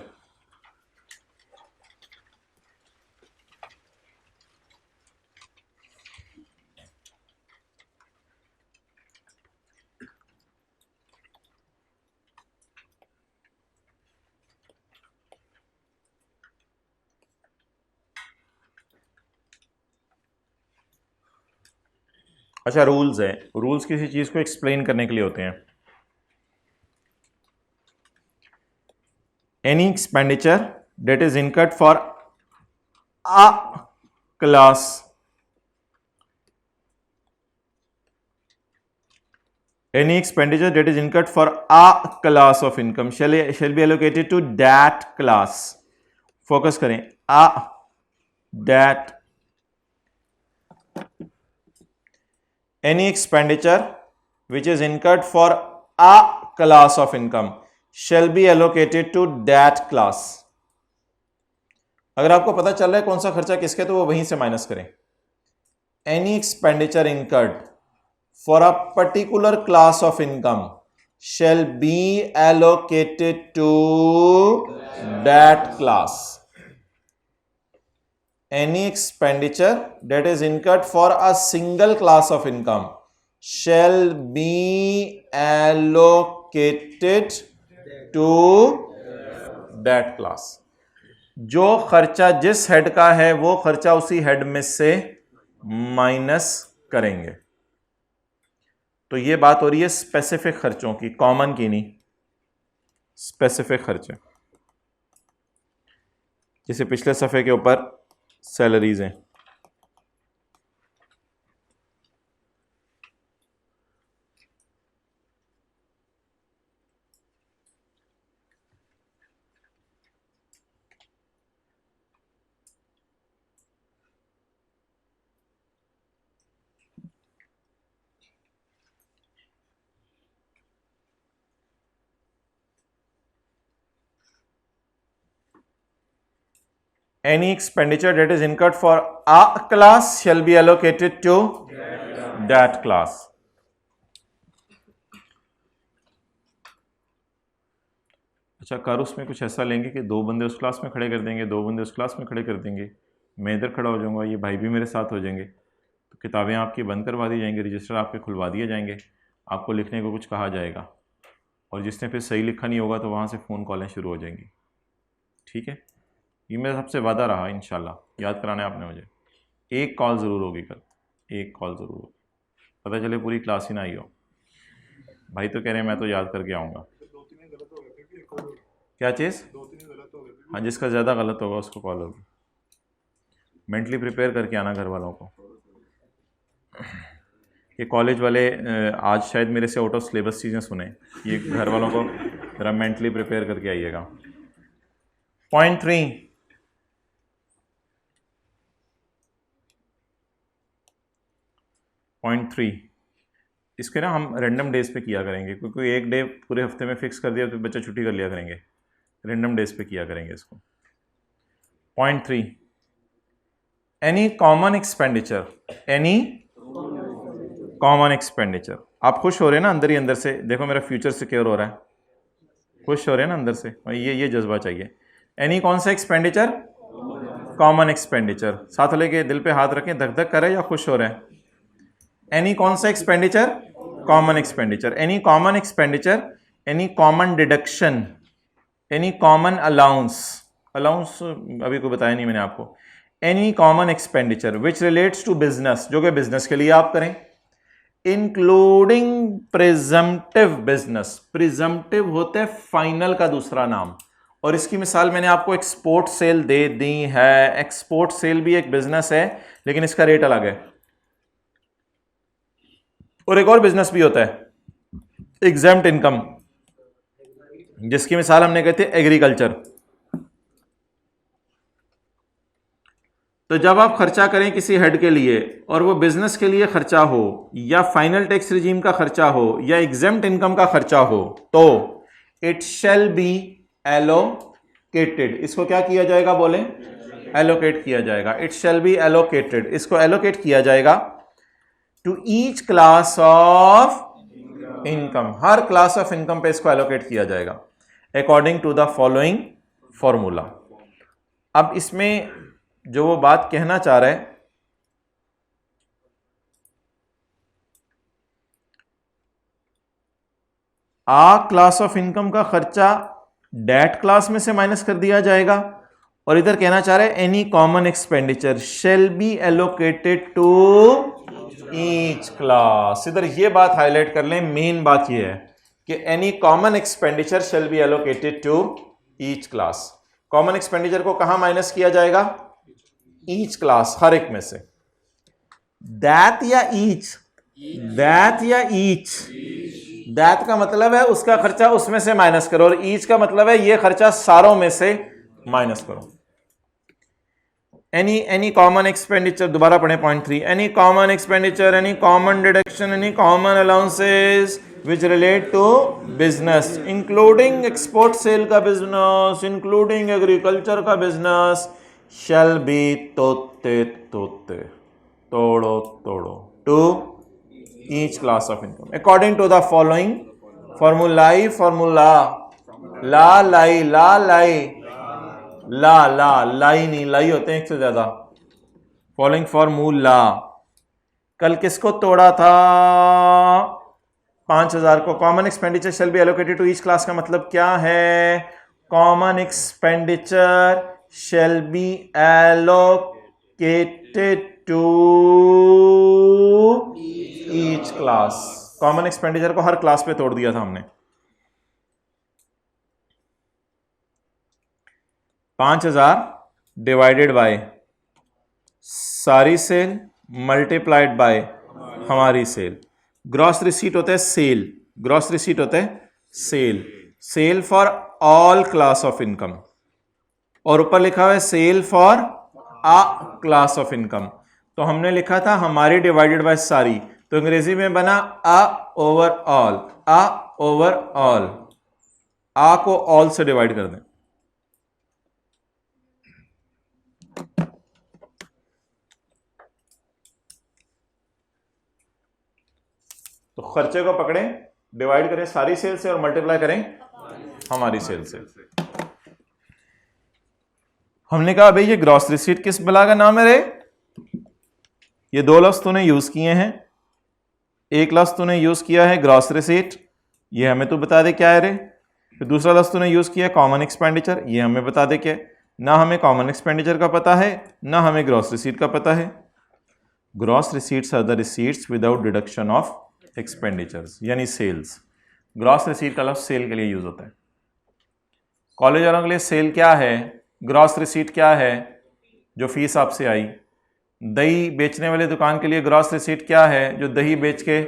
अच्छा, रूल्स है। रूल्स किसी चीज को एक्सप्लेन करने के लिए होते हैं। Any expenditure that is incurred for a class, any expenditure that is incurred for a class of income shall be allocated to that class. Focus करें, a that any expenditure which is incurred for a class of income shall be allocated to that class. अगर आपको पता चल रहा है कौन सा खर्चा किसके, तो वो वहीं से माइनस करें। any expenditure incurred for a particular class of income shall be allocated to that class. Any expenditure that is incurred for a single class of income shall be allocated to that class. जो खर्चा जिस head का है वो खर्चा उसी head में से माइनस करेंगे. तो ये बात हो रही है स्पेसिफिक खर्चों की, कॉमन की नहीं, स्पेसिफिक खर्चे. जैसे पिछले सफ़े के ऊपर सैलरीज हैं. Any expenditure that is incurred for a class shall be allocated to that class. अच्छा, कर उसमें कुछ ऐसा लेंगे कि 2 बंदे उस क्लास में खड़े कर देंगे, 2 बंदे उस क्लास में खड़े कर देंगे, मैं इधर खड़ा हो जाऊंगा, ये भाई भी मेरे साथ हो जाएंगे, तो किताबें आपकी बंद करवा दी जाएंगी, रजिस्टर आपके खुलवा दिए जाएंगे, आपको लिखने को कुछ कहा जाएगा, और जिसने फिर सही लिखा नहीं होगा तो वहाँ से फ़ोन कॉलें शुरू हो जाएंगी. ठीक है, ये मेरा सबसे वादा रहा. इंशाल्लाह याद कराना है आपने मुझे. एक कॉल ज़रूर होगी कल, एक कॉल ज़रूर होगी. पता चले पूरी क्लास ही ना आई हो. भाई तो कह रहे हैं मैं तो याद करके आऊँगा. क्या चीज़? हाँ, जिसका ज़्यादा गलत होगा उसको कॉल होगी. मेंटली प्रिपेयर करके आना घर वालों को. ये कॉलेज वाले आज शायद मेरे से आउट ऑफ सिलेबस चीज़ें सुने, ये घर वालों को ज़रा मेंटली प्रिपेयर करके आइएगा. पॉइंट 3, पॉइंट 3 इसके ना हम रैंडम डेज पे किया करेंगे, क्योंकि एक डे पूरे हफ्ते में फिक्स कर दिया तो बच्चा छुट्टी कर लिया करेंगे. रैंडम डेज पे किया करेंगे इसको. Point 3, any common expenditure, any common expenditure. आप खुश हो रहे हैं ना अंदर ही अंदर से? देखो मेरा फ्यूचर सिक्योर हो रहा है. खुश हो रहे हैं ना अंदर से? ये जज्बा चाहिए. एनी कौन सा एक्सपेंडिचर? Common expenditure. साथ लेके दिल पे हाथ रखें, धक धक कर रहे हैं या खुश हो रहे हैं? एनी कौन सा expenditure? Common expenditure. Any common expenditure, any common deduction, any common allowance. Allowance अभी कोई बताया नहीं मैंने आपको. Any common expenditure which relates to business, जो कि बिजनेस के लिए आप करें, इंक्लूडिंग प्रिजम्पटिव बिजनेस. प्रिजम्पटिव होता है फाइनल का दूसरा नाम, और इसकी मिसाल मैंने आपको एक्सपोर्ट सेल दे दी है. एक्सपोर्ट सेल भी एक बिजनेस है, लेकिन इसका रेट अलग है. और एक और बिजनेस भी होता है एग्जेम्प्ट इनकम, जिसकी मिसाल हमने कही थी एग्रीकल्चर. तो जब आप खर्चा करें किसी हेड के लिए और वो बिजनेस के लिए खर्चा हो, या फाइनल टैक्स रिजीम का खर्चा हो, या एग्जेम्प्ट इनकम का खर्चा हो, तो इट शैल बी एलोकेटेड. इसको क्या किया जाएगा? बोले, एलोकेट किया जाएगा. It shall be allocated. इसको एलोकेट किया जाएगा to each class of income. हर क्लास ऑफ इनकम पे इसको एलोकेट किया जाएगा according to the following formula. अब इसमें जो वो बात कहना चाह रहा है, क्लास ऑफ इनकम का खर्चा डेट क्लास में से माइनस कर दिया जाएगा, और इधर कहना चाह रहा है any common expenditure shall be allocated to each class. इधर ये बात हाईलाइट कर लें, मेन बात ये है कि any common expenditure shall be allocated to each class. Common expenditure को कहां माइनस किया जाएगा? ईच क्लास, हर एक में से. दैट या ईच? दैट या ईच? दैट का मतलब है उसका खर्चा उसमें से माइनस करो, और ईच का मतलब है ये खर्चा सारों में से माइनस करो. एनी कॉमन एक्सपेंडिचर, दोबारा पढ़ें point 3. Any common expenditure, any common deduction, any common allowances which relate to business, including export sale का बिजनेस, इंक्लूडिंग एग्रीकल्चर का बिजनेस, shall be तोते तोते, तोड़ो तोड़ो, to each class of income according to the following फॉर्मूलाई formula, ला लाई ला लाई, ला ला लाई नहीं, लाई होते हैं एक से ज्यादा। Following formula. कल किसको तोड़ा था? 5000 को। Common expenditure shall be allocated to each class का मतलब क्या है? Common expenditure shall be allocated to each class. Common expenditure को हर क्लास पे तोड़ दिया था हमने। 5000 डिवाइडेड बाय सारी सेल मल्टीप्लाइड बाय हमारी सेल। ग्रॉस रिसीट होता है सेल, ग्रॉस रिसीट होता है sale, sale for all class of income, और ऊपर लिखा हुआ है sale for a class of income. तो हमने लिखा था हमारी डिवाइडेड बाय सारी, तो अंग्रेजी में बना a overall, a overall. आ को ऑल से डिवाइड कर दें। तो खर्चे को पकड़ें, डिवाइड करें सारी सेल से और मल्टीप्लाई करें हमारी सेल से। हमने कहा भाई ये ग्रॉस रिसीट किस बला का नाम है रे? ये दो लफ्ज तूने यूज किए हैं, एक लफ्ज तूने यूज किया है ग्रॉस रिसीट, ये हमें तू बता दे क्या है रे। फिर दूसरा लफ्ज तूने यूज किया कॉमन एक्सपेंडिचर, ये हमें बता दे क्या। ना हमें कॉमन एक्सपेंडिचर का पता है, ना हमें ग्रॉस रिसीट का पता है। Gross receipts are the receipts without deduction of expenditures, यानी सेल्स। ग्रॉस रिसीट का लफ्ज सेल के लिए यूज होता है। कॉलेज वालों के लिए सेल क्या है? ग्रॉस रिसीट क्या है? जो फीस आपसे आई। दही बेचने वाले दुकान के लिए ग्रॉस रिसीट क्या है? जो दही बेच के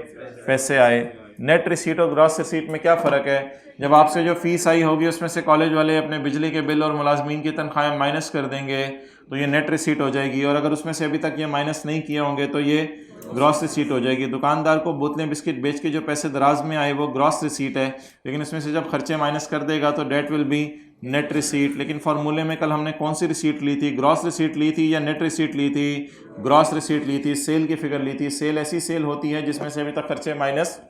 पैसे आए। नेट रिसीट और ग्रॉस रिसीट में क्या फ़र्क है? जब आपसे जो फीस आई होगी उसमें से कॉलेज वाले अपने बिजली के बिल और मुलाजमीन की तनख्वाहें माइनस कर देंगे तो ये नेट रिसीट हो जाएगी, और अगर उसमें से अभी तक ये माइनस नहीं किए होंगे तो ये ग्रॉस रिसीट हो जाएगी। दुकानदार को बोतलें बिस्किट बेच के जो पैसे दराज में आए वो ग्रॉस रिसीट है, लेकिन इसमें से जब खर्चे माइनस कर देगा तो that will be net receipt. लेकिन फॉर्मूले में कल हमने कौन सी रिसीट ली थी? ग्रॉस रिसीट ली थी या नेट रिसीट ली थी? ग्रॉस रिसीट ली थी, सेल की फिगर ली थी। सेल ऐसी सेल होती है जिसमें से अभी तक खर्चे माइनस,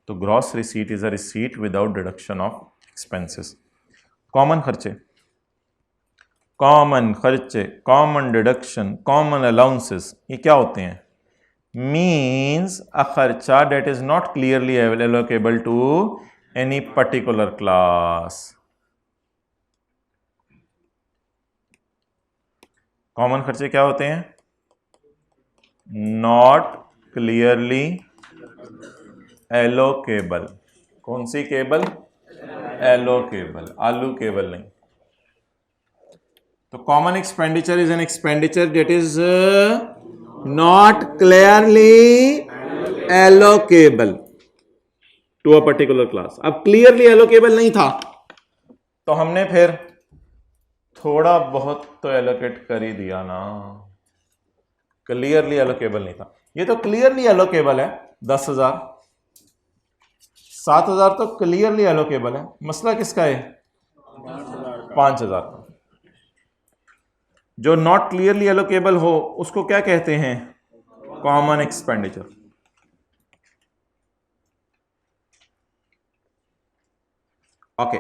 तो gross receipt is a receipt without deduction of expenses. Common खर्चे, कॉमन खर्चे, कॉमन डिडक्शन, कॉमन अलाउंसेस, ये क्या होते हैं? मीन्स अ खर्चा that is not clearly allocable to any particular class. Common खर्चे क्या होते हैं? Not clearly allocable. कौन सी केबल? एलोकेबल, आलू केबल नहीं। तो common expenditure is an expenditure that is not clearly allocable to a particular class. अब क्लियरली एलोकेबल नहीं था तो हमने फिर थोड़ा बहुत तो एलोकेट कर ही दिया ना। क्लियरली एलोकेबल नहीं था, ये तो क्लियरली एलोकेबल है। 10,000, 7,000 तो क्लियरली एलोकेबल है। मसला किसका है? 5,000 का। जो नॉट क्लियरली एलोकेबल हो उसको क्या कहते हैं? Common expenditure. Okay,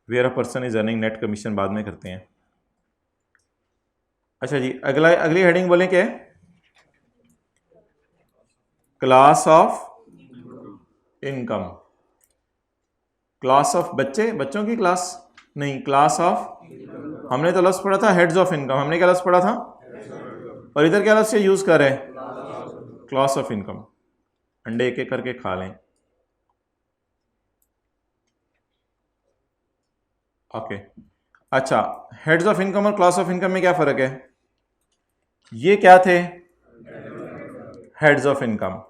where a person is earning net commission बाद में करते हैं। अच्छा जी, अगली हेडिंग बोलें क्या है? Class of income. Class of बच्चे, बच्चों की क्लास नहीं, क्लास ऑफ, हमने तो लफ्ज पढ़ा था हेड्स ऑफ इनकम। हमने क्या लफ्ज पढ़ा था? और इधर क्या लफ्ज से यूज कर रहे हैं? Class of income. अंडे एक एक करके खा लें। ओके, अच्छा, हेड्स ऑफ इनकम और क्लास ऑफ इनकम में क्या फर्क है? ये क्या थे? हेड्स ऑफ इनकम,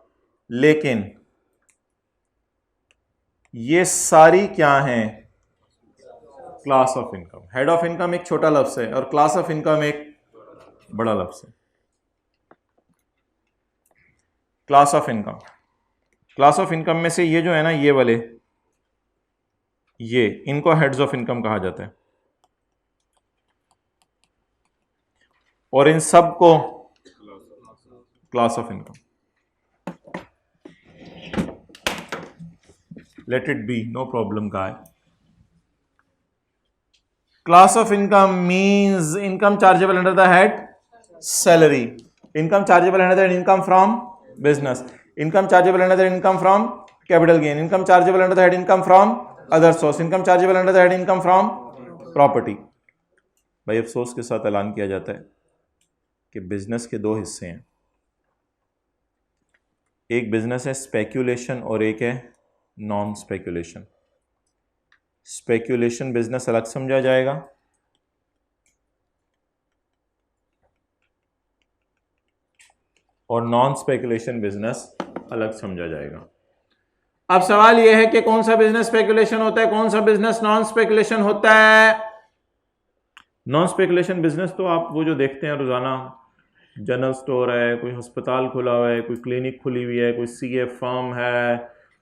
लेकिन ये सारी क्या हैं? Class of income. Head of income एक छोटा लफ्ज है और क्लास ऑफ इनकम एक बड़ा लफ्ज है। Class of income, class of income में से ये जो है ना, ये वाले, ये इनको हेड्स ऑफ इनकम कहा जाता है, और इन सब को class of income. Let it be, no problem का है। Class of income means income chargeable under the head salary, income chargeable under the head income from business, income chargeable under the head income from capital gain, income chargeable under the head income from other source, income chargeable under the head income from property. भाई अफसोस के साथ ऐलान किया जाता है कि business के दो हिस्से हैं, एक बिजनेस है स्पेक्यूलेशन और एक है नॉन स्पेक्यूलेशन। स्पेक्यूलेशन बिजनेस अलग समझा जाएगा और नॉन स्पेक्यूलेशन बिजनेस अलग समझा जाएगा। अब सवाल यह है कि कौन सा बिजनेस स्पेक्यूलेशन होता है, कौन सा बिजनेस नॉन स्पेक्यूलेशन होता है। नॉन स्पेक्यूलेशन बिजनेस तो आप वो जो देखते हैं रोजाना, जनरल स्टोर है, कोई अस्पताल खुला हुआ है, कोई क्लिनिक खुली हुई है, कोई सीए फर्म है,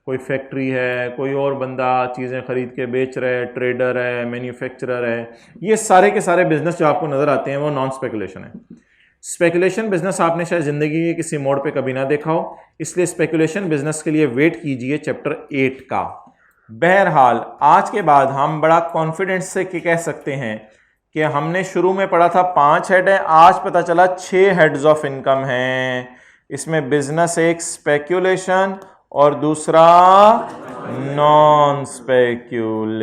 कोई फैक्ट्री है, कोई और बंदा चीज़ें खरीद के बेच रहा है, ट्रेडर है, मैन्युफैक्चरर है, ये सारे के सारे बिजनेस जो आपको नजर आते हैं वो नॉन स्पेकुलेशन है। स्पेकुलेशन बिजनेस आपने शायद जिंदगी के किसी मोड़ पे कभी ना देखा हो, इसलिए स्पेकुलेशन बिजनेस के लिए वेट कीजिए चैप्टर 8 का। बहरहाल आज के बाद हम बड़ा कॉन्फिडेंस से कह सकते हैं कि हमने शुरू में पढ़ा था 5 हेड है, आज पता चला 6 हेड्स ऑफ इनकम हैं। इसमें बिजनेस एक स्पेक्यूलेशन और दूसरा नॉन स्पेक्यूलेशन।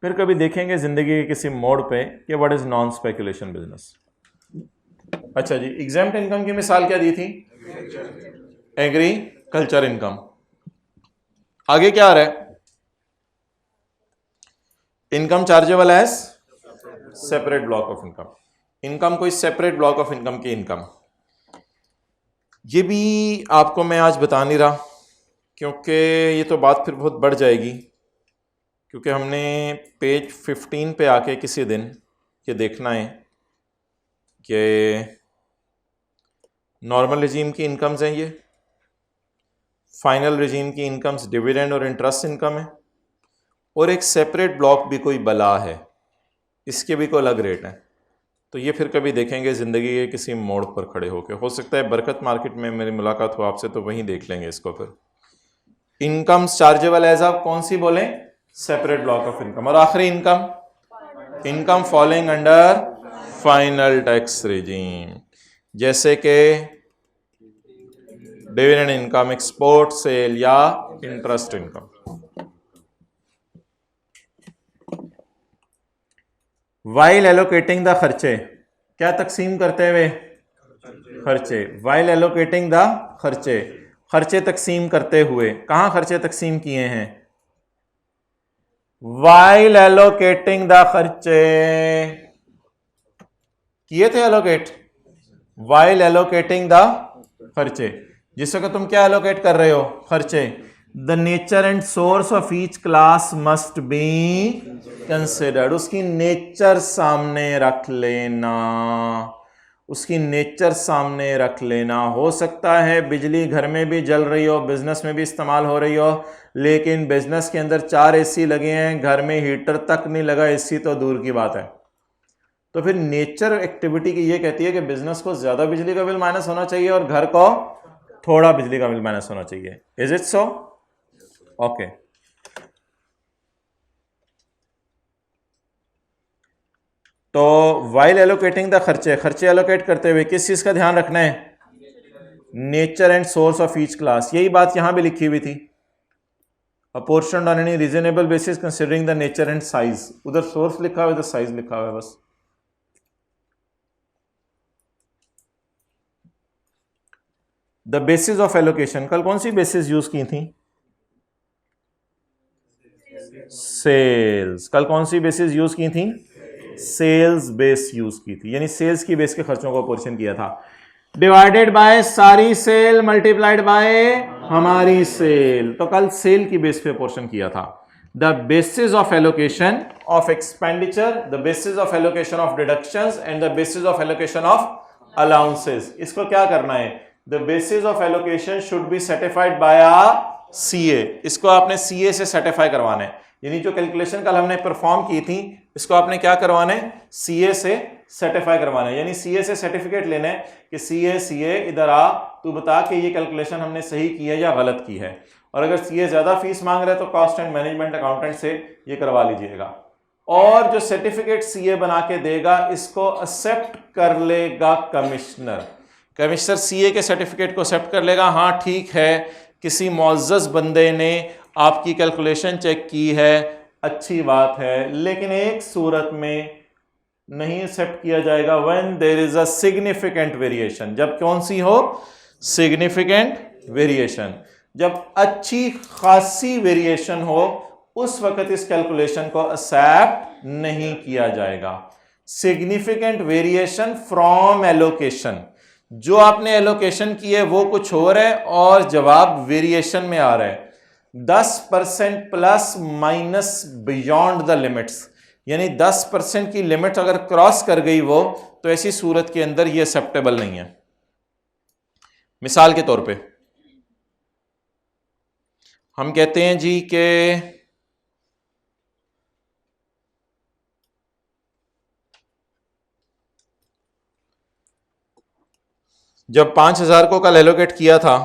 फिर कभी देखेंगे जिंदगी के किसी मोड़ पे कि what is non speculation business. अच्छा जी, एग्जाम्प्ट इनकम की मिसाल क्या दी थी? Agriculture income. आगे क्या आ रहा है? Income chargeable as separate block of income. Income कोई सेपरेट ब्लॉक ऑफ इनकम की इनकम, ये भी आपको मैं आज बता नहीं रहा क्योंकि ये तो बात फिर बहुत बढ़ जाएगी, क्योंकि हमने पेज 15 पे आके किसी दिन ये देखना है कि नॉर्मल रिजीम की इनकम्स हैं, ये फाइनल रिजीम की इनकम्स डिविडेंड और इंटरेस्ट इनकम है, और एक सेपरेट ब्लॉक भी कोई बला है, इसके भी कोई अलग रेट है। तो ये फिर कभी देखेंगे ज़िंदगी के किसी मोड़ पर खड़े होकर। हो सकता है बरकत मार्केट में मेरी मुलाकात हो आपसे, तो वहीं देख लेंगे इसको। फिर इनकम्स चार्जेबल एज आप कौन सी बोले? Separate block of income. और आखिरी income, income following under final tax regime, जैसे कि डिविडेंड इनकम, एक्सपोर्ट सेल या interest income. While allocating the खर्चे, क्या तकसीम करते हुए? खर्चे। वाइल एलोकेटिंग द खर्चे, खर्चे तकसीम करते हुए। कहां खर्चे तकसीम किए हैं? वाइल एलोकेटिंग द खर्चे किए थे एलोकेट, वाइल एलोकेटिंग द खर्चे। जिस वक्त तुम क्या एलोकेट कर रहे हो? खर्चे। The nature and source of each class must be considered, उसकी नेचर सामने रख लेना, उसकी नेचर सामने रख लेना। हो सकता है बिजली घर में भी जल रही हो, बिजनेस में भी इस्तेमाल हो रही हो, लेकिन बिजनेस के अंदर 4 एसी लगे हैं, घर में हीटर तक नहीं लगा, एसी तो दूर की बात है। तो फिर नेचर एक्टिविटी की ये कहती है कि बिजनेस को ज्यादा बिजली का बिल माइनस होना चाहिए और घर को थोड़ा बिजली का बिल माइनस होना चाहिए। Is it so? ओके। तो वाइल एलोकेटिंग द खर्चे, खर्चे एलोकेट करते हुए किस चीज का ध्यान रखना है? Nature and source of each class. यही बात यहां भी लिखी हुई थी। Apportioned on any reasonable basis considering the nature and size. उधर सोर्स लिखा हुआ है, इधर साइज लिखा हुआ है बस। द बेसिस ऑफ एलोकेशन, कल कौन सी बेसिस यूज की थी? सेल्स। कल कौन सी बेसिस यूज की थी? सेल्स बेस यूज की थी, यानी सेल्स की बेस के खर्चों को अपोर्शन किया था। डिवाइडेड बाय सारी सेल मल्टीप्लाइड बाय हमारी सेल, तो कल सेल की बेस पे अपोर्शन किया था। The basis of allocation of expenditure, the basis of allocation of deductions and the basis of allocation of allowances. इसको क्या करना है? The basis of allocation should be certified by a CA. इसको आपने CA से certify करवाना है, यानी जो कैलकुलेशन कल हमने परफॉर्म की थी इसको आपने क्या करवाना है? सीए से सर्टिफाई करवाना है, यानी सीए से सर्टिफिकेट लेना है कि सीए इधर आ, तू बता कि ये कैलकुलेशन हमने सही की है या गलत की है। और अगर सीए ज़्यादा फीस मांग रहा है तो कॉस्ट एंड मैनेजमेंट अकाउंटेंट से ये करवा लीजिएगा। और जो सर्टिफिकेट सीए बना के देगा इसको एक्सेप्ट कर लेगा कमिश्नर। कमिश्नर सीए के सर्टिफिकेट को एक्सेप्ट कर लेगा, हाँ ठीक है, किसी मुअज़्ज़ज़ बंदे ने आपकी कैलकुलेशन चेक की है, अच्छी बात है। लेकिन एक सूरत में नहीं एक्सेप्ट किया जाएगा, when there is a significant variation. जब कौन सी हो? Significant variation. जब अच्छी खासी वेरिएशन हो उस वक्त इस कैलकुलेशन को एक्सेप्ट नहीं किया जाएगा। सिग्निफिकेंट वेरिएशन फ्रॉम एलोकेशन, जो आपने एलोकेशन की है वो कुछ और है और जवाब वेरिएशन में आ रहा है। 10% plus minus beyond the limits, यानी 10% की लिमिट अगर क्रॉस कर गई वो, तो ऐसी सूरत के अंदर ये एक्सेप्टेबल नहीं है। मिसाल के तौर पे हम कहते हैं जी कि जब 5000 को कल एलोकेट किया था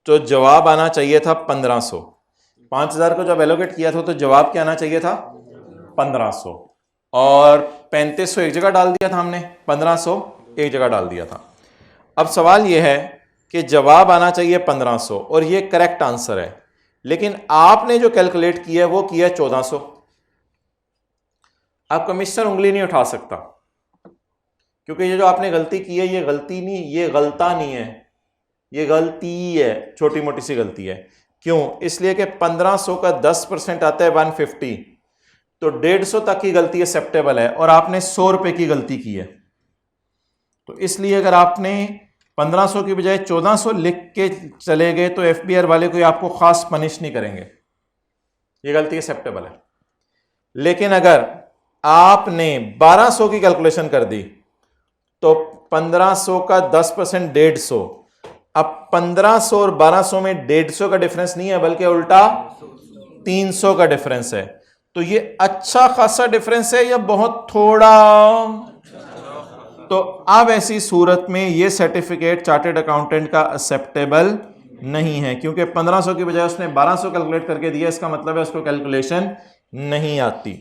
तो जवाब आना चाहिए था 1500। 5000 को जब एलोकेट किया था तो जवाब क्या आना चाहिए था? 1500। और 3500 एक जगह डाल दिया था हमने, 1500 एक जगह डाल दिया था। अब सवाल यह है कि जवाब आना चाहिए 1500 और ये करेक्ट आंसर है, लेकिन आपने जो कैलकुलेट किया है वो किया 1400। अब कमिश्नर उंगली नहीं उठा सकता, क्योंकि ये जो आपने गलती की है ये गलती नहीं, ये गलता नहीं है, ये गलती है, छोटी मोटी सी गलती है। क्यों? इसलिए कि 1500 का 10% आता है 150, तो 150 तक की गलती एक्सेप्टेबल है और आपने 100 रुपए की गलती की है। तो इसलिए अगर आपने 1500 की बजाय 1400 लिख के चले गए तो एफबीआर वाले कोई आपको खास पनिश नहीं करेंगे, ये गलती एक्सेप्टेबल है। लेकिन अगर आपने 1200 की कैलकुलेशन कर दी तो 1500 का 10% 150। अब 1500 और 1200 में 150 का डिफरेंस नहीं है बल्कि उल्टा 300 का डिफरेंस है। तो ये अच्छा खासा डिफरेंस है या बहुत थोड़ा? तो अब ऐसी सूरत में ये सर्टिफिकेट चार्टर्ड अकाउंटेंट का एक्सेप्टेबल नहीं है, क्योंकि 1500 की बजाय उसने 1200 कैलकुलेट करके दिया, इसका मतलब है उसको कैलकुलेशन नहीं आती।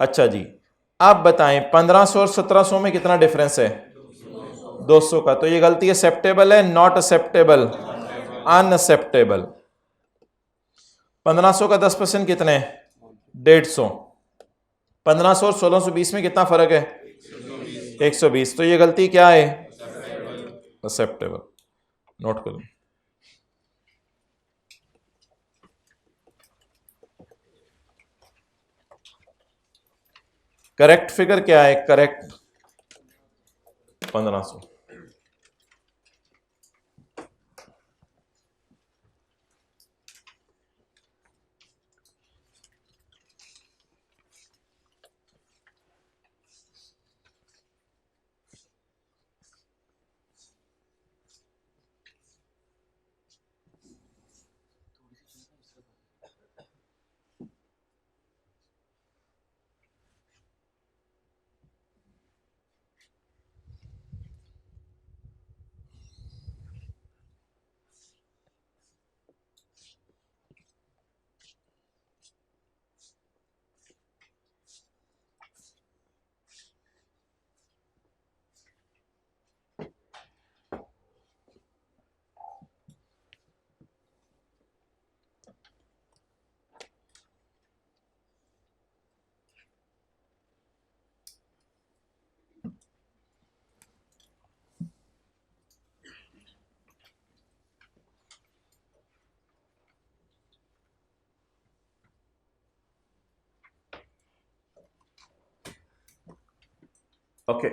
अच्छा जी, अब बताएं 1500 और 1700 में कितना डिफरेंस है? 200 का। तो ये गलती एक्सेप्टेबल है, नॉट एक्सेप्टेबल, अनएक्सेप्टेबल। 1500 का 10% कितने? 150। 1500 और 1620 में कितना फर्क है? 120। तो ये गलती क्या है? एक्सेप्टेबल। नोट करो। करेक्ट फिगर क्या है? करेक्ट 1500। ओके,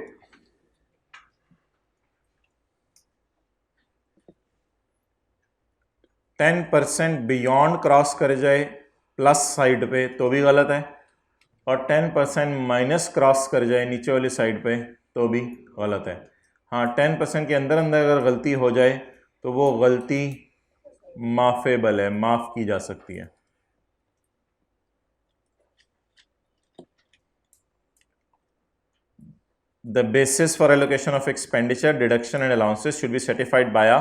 10% बियॉन्ड क्रॉस कर जाए प्लस साइड पे तो भी गलत है, और 10% माइनस क्रॉस कर जाए नीचे वाली साइड पे तो भी गलत है। हाँ, 10% के अंदर अंदर अगर गलती हो जाए तो वो गलती माफेबल है, माफ़ की जा सकती है। The basis for allocation of expenditure, deduction and allowances should be certified by a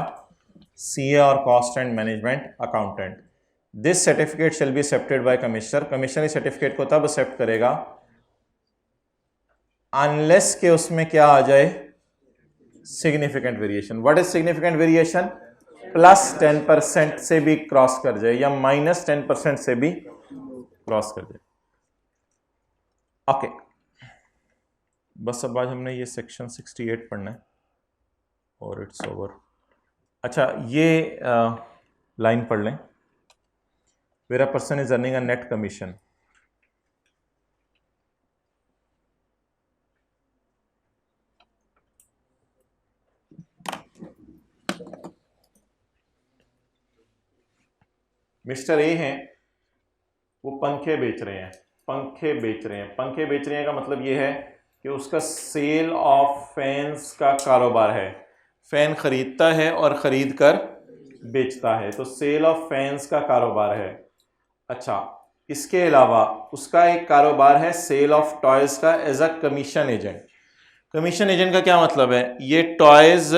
CA और cost and management accountant. This certificate shall be accepted by commissioner. Commissioner इस सर्टिफिकेट को तब एक्सेप्ट करेगा अनलेस के उसमें क्या आ जाए, significant variation. What is significant variation? +10% से भी क्रॉस कर जाए या -10% से भी क्रॉस कर जाए। ओके, बस अब आज हमने ये सेक्शन 68 पढ़ना है और इट्स ओवर। अच्छा, ये लाइन पढ़ लें, where a person is earning a net commission. Mister A हैं, वो पंखे बेच रहे हैं। पंखे बेच रहे हैं, पंखे बेच रहे हैं का मतलब ये है कि उसका सेल ऑफ फैंस का कारोबार है। फैन खरीदता है और खरीद कर बेचता है, तो सेल ऑफ फैंस का कारोबार है। अच्छा, इसके अलावा उसका एक कारोबार है सेल ऑफ टॉयज का as a commission agent. Commission agent का क्या मतलब है? ये टॉयज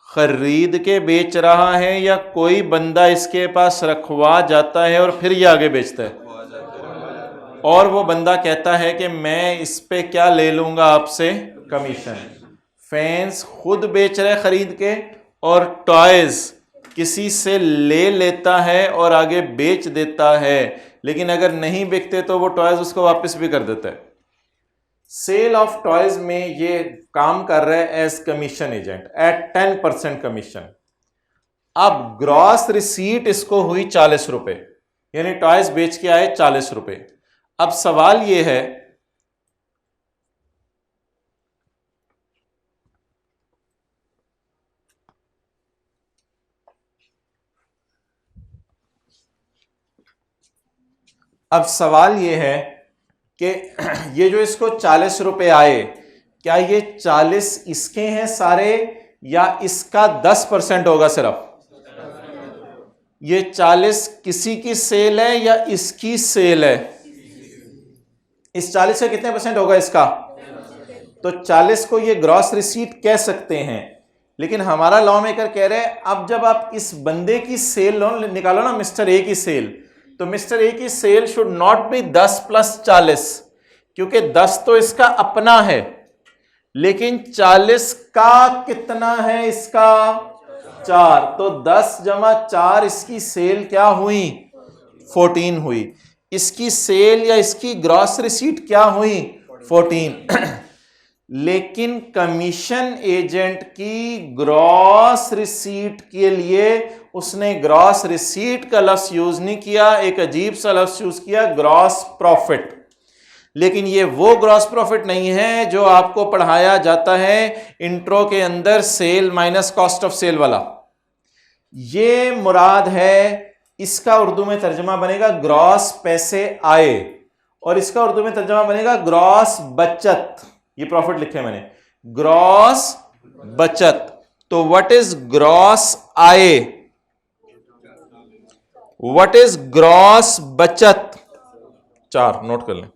खरीद के बेच रहा है या कोई बंदा इसके पास रखवा जाता है और फिर ये आगे बेचता है, और वो बंदा कहता है कि मैं इस पे क्या ले लूंगा आपसे, कमीशन। फैंस खुद बेच रहे खरीद के और टॉयज किसी से ले लेता है और आगे बेच देता है, लेकिन अगर नहीं बिकते तो वो टॉयज उसको वापस भी कर देता है। सेल ऑफ टॉयज में ये काम कर रहा है as commission agent at 10% commission. अब ग्रॉस रिसीट इसको हुई 40 रुपए, यानी टॉयज बेच के आए 40 रुपए। अब सवाल ये है, कि ये जो इसको 40 रुपए आए, क्या ये 40 इसके हैं सारे या इसका 10% होगा सिर्फ? ये 40 किसी की सेल है या इसकी सेल है? इस 40 का कितने % होगा इसका? तो 40 को ये ग्रॉस रिसीट कह सकते हैं, लेकिन हमारा लॉ मेकर कह रहे हैं अब जब आप इस बंदे की सेल निकालो ना, मिस्टर ए की सेल, तो मिस्टर ए की सेल शुड नॉट बी 10 + 40, क्योंकि 10 तो इसका अपना है, लेकिन 40 का कितना है इसका? 4। तो 10 + 4 इसकी सेल क्या हुई? 14 हुई। इसकी सेल या इसकी ग्रॉस रिसीट क्या हुई? 14। लेकिन कमीशन एजेंट की ग्रॉस रिसीट के लिए उसने ग्रॉस रिसीट का लफ्ज यूज नहीं किया, एक अजीब सा लफ्ज यूज किया, ग्रॉस प्रॉफिट। लेकिन ये वो ग्रॉस प्रॉफिट नहीं है जो आपको पढ़ाया जाता है इंट्रो के अंदर, sale minus cost of sale वाला। ये मुराद है, इसका उर्दू में तर्जमा बनेगा ग्रॉस पैसे आए, और इसका उर्दू में तर्जमा बनेगा ग्रॉस बचत। ये प्रॉफिट लिखे मैंने, ग्रॉस बचत। तो what is gross I? What is gross बचत? 4 नोट कर लें।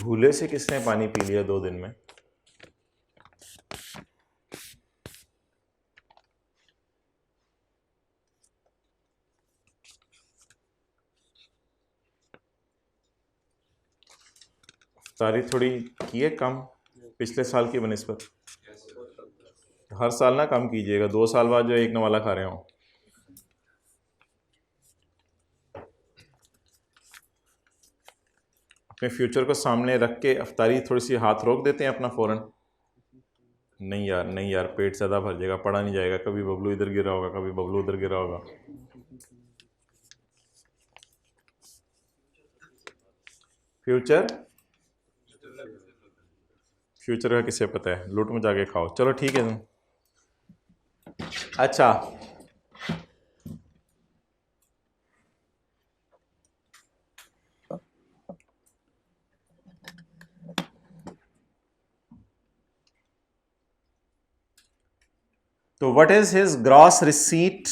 भूले से किसने पानी पी लिया 2 दिन में? इफ्तारी थोड़ी की है कम पिछले साल की बनिस्बत। हर साल ना कम कीजिएगा, 2 साल बाद जो एक नवाला खा रहे हो। अपने फ्यूचर को सामने रख के इफ्तारी थोड़ी सी हाथ रोक देते हैं अपना फौरन। नहीं यार, नहीं यार, पेट ज़्यादा भर जाएगा, पढ़ा नहीं जाएगा। कभी बबलू इधर गिरा होगा, कभी बबलू उधर गिरा होगा। फ्यूचर, फ्यूचर का किसे पता है, लूट मचा के खाओ। चलो ठीक है तुम। अच्छा, तो what is his gross receipt?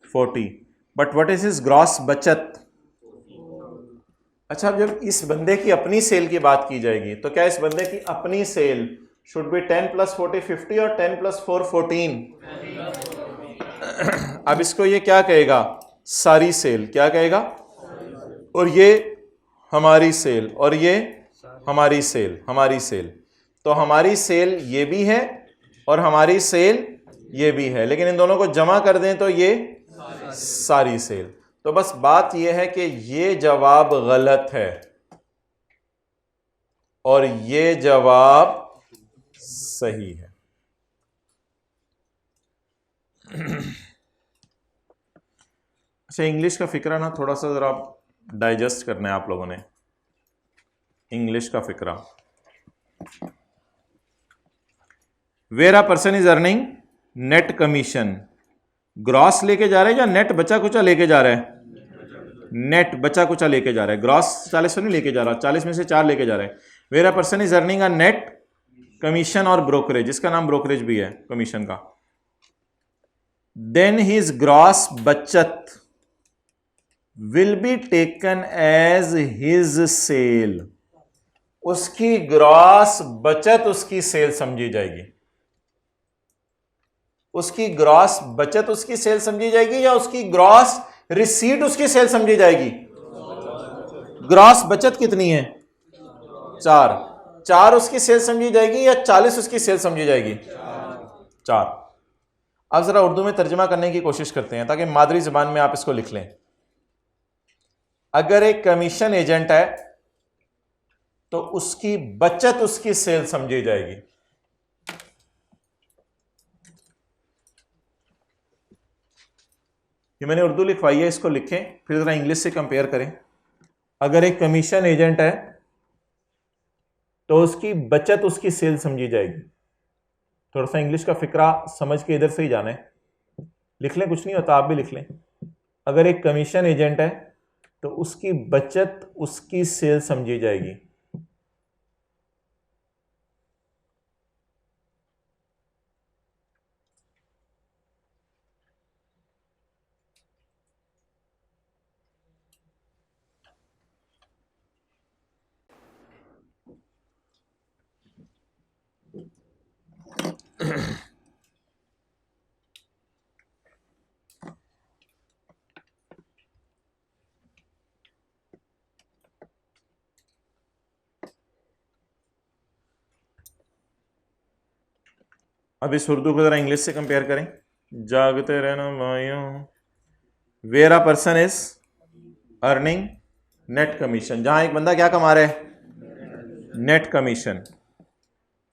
40। But what is his gross बचत? अच्छा, अब जब इस बंदे की अपनी सेल की बात की जाएगी तो क्या इस बंदे की अपनी सेल शुड बी 10 + 40 50 और 10 + 4 14? अब इसको ये क्या कहेगा? सारी सेल। क्या कहेगा? और ये हमारी सेल, और ये हमारी सेल, हमारी सेल। तो हमारी सेल ये भी है और हमारी सेल ये भी है, लेकिन इन दोनों को जमा कर दें तो ये सारी सेल। तो बस बात यह है कि ये जवाब गलत है और ये जवाब सही है। अच्छा, इंग्लिश का फिक्रा ना थोड़ा सा जरा डाइजेस्ट करना है आप लोगों ने। इंग्लिश का फिक्रा, where a person is earning net commission, gross लेके जा रहे हैं या नेट बचा कुचा लेके जा रहा है? नेट बचा कुचा लेके जा रहा है। ग्रॉस 40 तो नहीं लेके जा रहा, 40 में से 4 लेके जा रहे हैं। Where a person is earning a net commission और ब्रोकरेज, इसका नाम ब्रोकरेज भी है कमीशन का। देन हिज ग्रॉस बचत will be taken as his sale, उसकी ग्रॉस बचत उसकी सेल समझी जाएगी। उसकी ग्रॉस बचत उसकी सेल समझी जाएगी या उसकी ग्रॉस रिसीट उसकी सेल समझी जाएगी? ग्रॉस बचत कितनी है? 4। 4 उसकी सेल समझी जाएगी या 40 उसकी सेल समझी जाएगी? 4। अब जरा उर्दू में तर्जुमा करने की कोशिश करते हैं ताकि मादरी जुबान में आप इसको लिख लें। अगर एक कमीशन एजेंट है तो उसकी बचत उसकी सेल समझी जाएगी। ये मैंने उर्दू लिखवाई है, इसको लिखें, फिर जरा इंग्लिश से कंपेयर करें। अगर एक कमीशन एजेंट है तो उसकी बचत उसकी सेल समझी जाएगी। थोड़ा सा इंग्लिश का फिक्रा समझ के इधर से ही जाना है। लिख लें, कुछ नहीं होता, आप भी लिख लें। अगर एक कमीशन एजेंट है तो उसकी बचत उसकी सेल समझी जाएगी। अब इस उर्दू को जरा इंग्लिश से कंपेयर करें। जागते रहना भाइयों। Where a person is earning net commission, जहां एक बंदा क्या कमा रहा है? Net commission.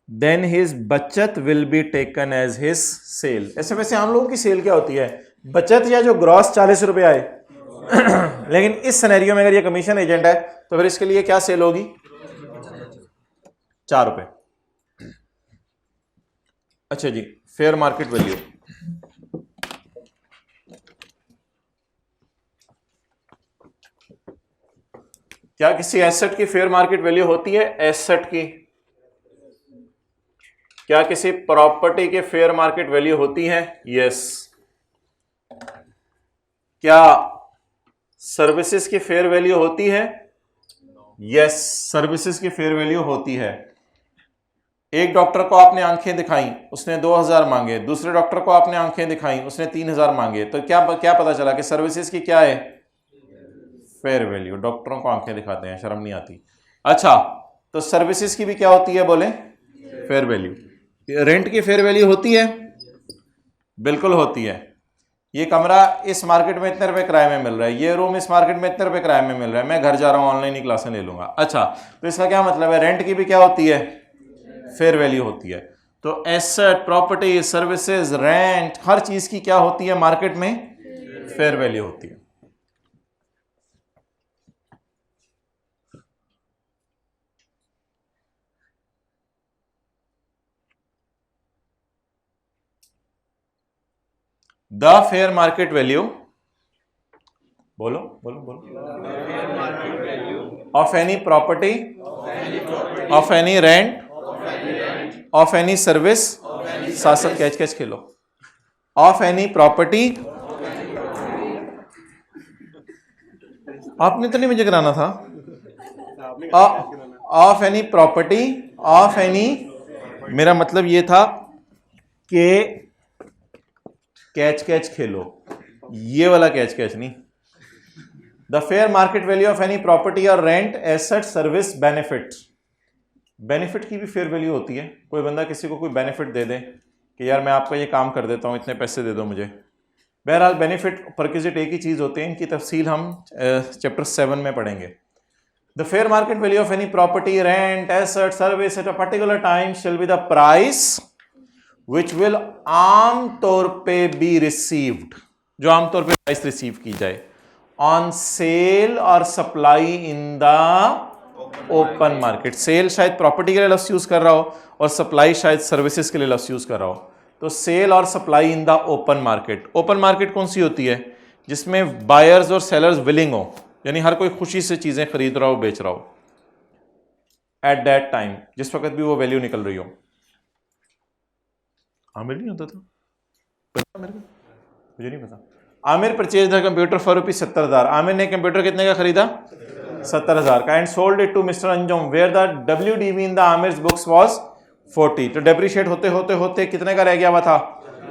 देन हिज बचत will be taken as his sale. ऐसे वैसे आम लोगों की सेल क्या होती है? बचत या जो ग्रॉस 40 रुपए आए। लेकिन इस सिनेरियो में अगर ये कमीशन एजेंट है तो फिर इसके लिए क्या सेल होगी? 4 रुपए। अच्छा जी, फेयर मार्केट वैल्यू। क्या किसी एसेट की फेयर मार्केट वैल्यू होती है? एसेट की। क्या किसी प्रॉपर्टी की फेयर मार्केट वैल्यू होती है? यस। क्या सर्विसेज की फेयर वैल्यू होती है? यस, सर्विसेज की फेयर वैल्यू होती है। एक डॉक्टर को आपने आंखें दिखाई, उसने 2000 मांगे। दूसरे डॉक्टर को आपने आंखें दिखाई, उसने 3000 मांगे। तो क्या पता चला कि सर्विसेज की क्या है? Fair value. डॉक्टरों को आंखें दिखाते हैं, शर्म नहीं आती। अच्छा, तो सर्विसेज की भी क्या होती है? बोले फेयर वैल्यू। रेंट की फेयर वैल्यू होती है? बिल्कुल होती है। ये कमरा इस मार्केट में इतने रुपए किराए में मिल रहा है, ये रूम इस मार्केट में इतने रुपए किराए में मिल रहा है, मैं घर जा रहा हूं, ऑनलाइन ही क्लासें ले लूंगा। अच्छा, तो इसका क्या मतलब है? रेंट की भी क्या होती है? फेयर वैल्यू होती है। तो एसेट, प्रॉपर्टी, सर्विसेज, रेंट, हर चीज की क्या होती है मार्केट में? फेयर वैल्यू होती है। द फेयर मार्केट वैल्यू, बोलो बोलो बोलो, of any property, of any rent, of any service, साथ साथ catch catch Khelo, of any property, आपने तो नहीं मुझे कराना था, of any property, of any, मेरा मतलब ये था कि कैच कैच खेलो, ये वाला कैच कैच नहीं। The fair market value of any property और rent, asset, service, benefit. Benefit की भी फेयर वैल्यू होती है। कोई बंदा किसी को कोई बेनिफिट दे दे कि यार मैं आपका ये काम कर देता हूं, इतने पैसे दे दो मुझे। बहरहाल बेनिफिट परक्विजिट एक ही चीज होते हैं, इनकी तफसील हम चैप्टर 7 में पढ़ेंगे। The fair market value of any property, rent, asset, service at a particular time shall be the price which will आम तौर पे बी रिसीव्ड, जो आमतौर पे प्राइस रिसीव की जाए, ऑन सेल और supply in the open market. Sale शायद प्रॉपर्टी के लिए लफ्ज यूज कर रहा हो और सप्लाई शायद सर्विसेज के लिए लफ्ज यूज कर रहा हो। तो सेल और supply in the open market. Open market कौन सी होती है? जिसमें बायर्स और सेलर्स विलिंग हो, यानी हर कोई खुशी से चीजें खरीद रहा हो, बेच रहा हो एट दैट टाइम, जिस वक्त भी वो वैल्यू निकल रही हो। आमिर नहीं होता था, पता मेरे को, मुझे नहीं पता। Aamir purchase the computer for rupees 70,000। Aamir ने कंप्यूटर कितने का खरीदा? 70,000 का, and sold it to mister Anjum where the WDV in the Aamir's books was 40। तो डेप्रिशिएट होते होते होते कितने का रह गया हुआ था?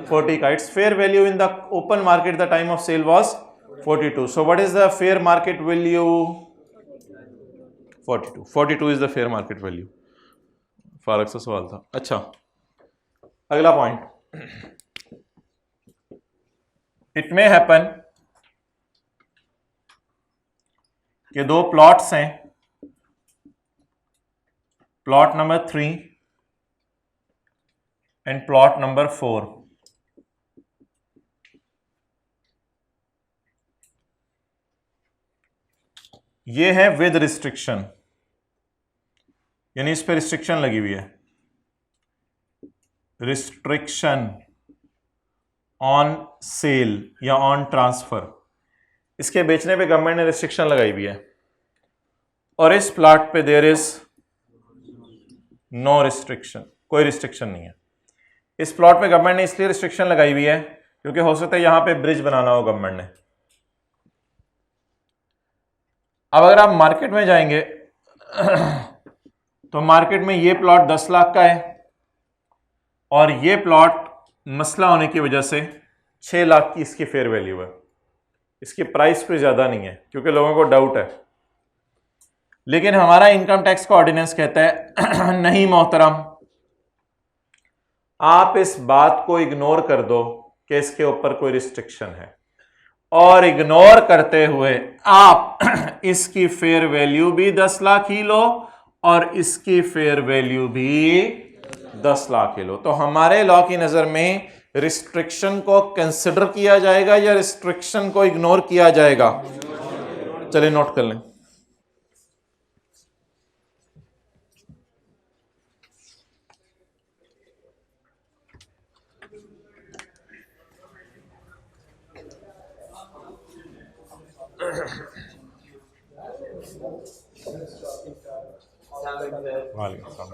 40 का। It's fair value in the open market the time of sale was 42। So what is the fair market value? 42। 42 is the fair market value. फारक से सवाल था। अच्छा, अगला पॉइंट, इट मे हैपन कि दो प्लॉट्स हैं, plot number 3 and plot number 4। ये है विद रिस्ट्रिक्शन, यानी इस पे रिस्ट्रिक्शन लगी हुई है, रिस्ट्रिक्शन ऑन सेल या ऑन ट्रांसफर। इसके बेचने पे गवर्नमेंट ने रिस्ट्रिक्शन लगाई हुई है, और इस प्लॉट पे देयर इज नो रिस्ट्रिक्शन, कोई रिस्ट्रिक्शन नहीं है। इस प्लॉट पे गवर्नमेंट ने इसलिए रिस्ट्रिक्शन लगाई हुई है क्योंकि हो सकता है यहां पे ब्रिज बनाना हो गवर्नमेंट ने। अब अगर आप मार्केट में जाएंगे तो मार्केट में ये प्लॉट 10 लाख का है, और ये प्लॉट मसला होने की वजह से 6 लाख की इसकी फेयर वैल्यू है। इसकी प्राइस कोई ज्यादा नहीं है क्योंकि लोगों को डाउट है, लेकिन हमारा इनकम टैक्स का ऑर्डिनेंस कहता है नहीं मोहतरम, आप इस बात को इग्नोर कर दो कि इसके ऊपर कोई रिस्ट्रिक्शन है, और इग्नोर करते हुए आप इसकी फेयर वैल्यू भी 10 लाख ही लो और इसकी फेयर वैल्यू भी 10 लाख ही लो। तो हमारे लॉ की नजर में रिस्ट्रिक्शन को कंसिडर किया जाएगा या रिस्ट्रिक्शन को इग्नोर किया जाएगा? चलिए नोट कर लें।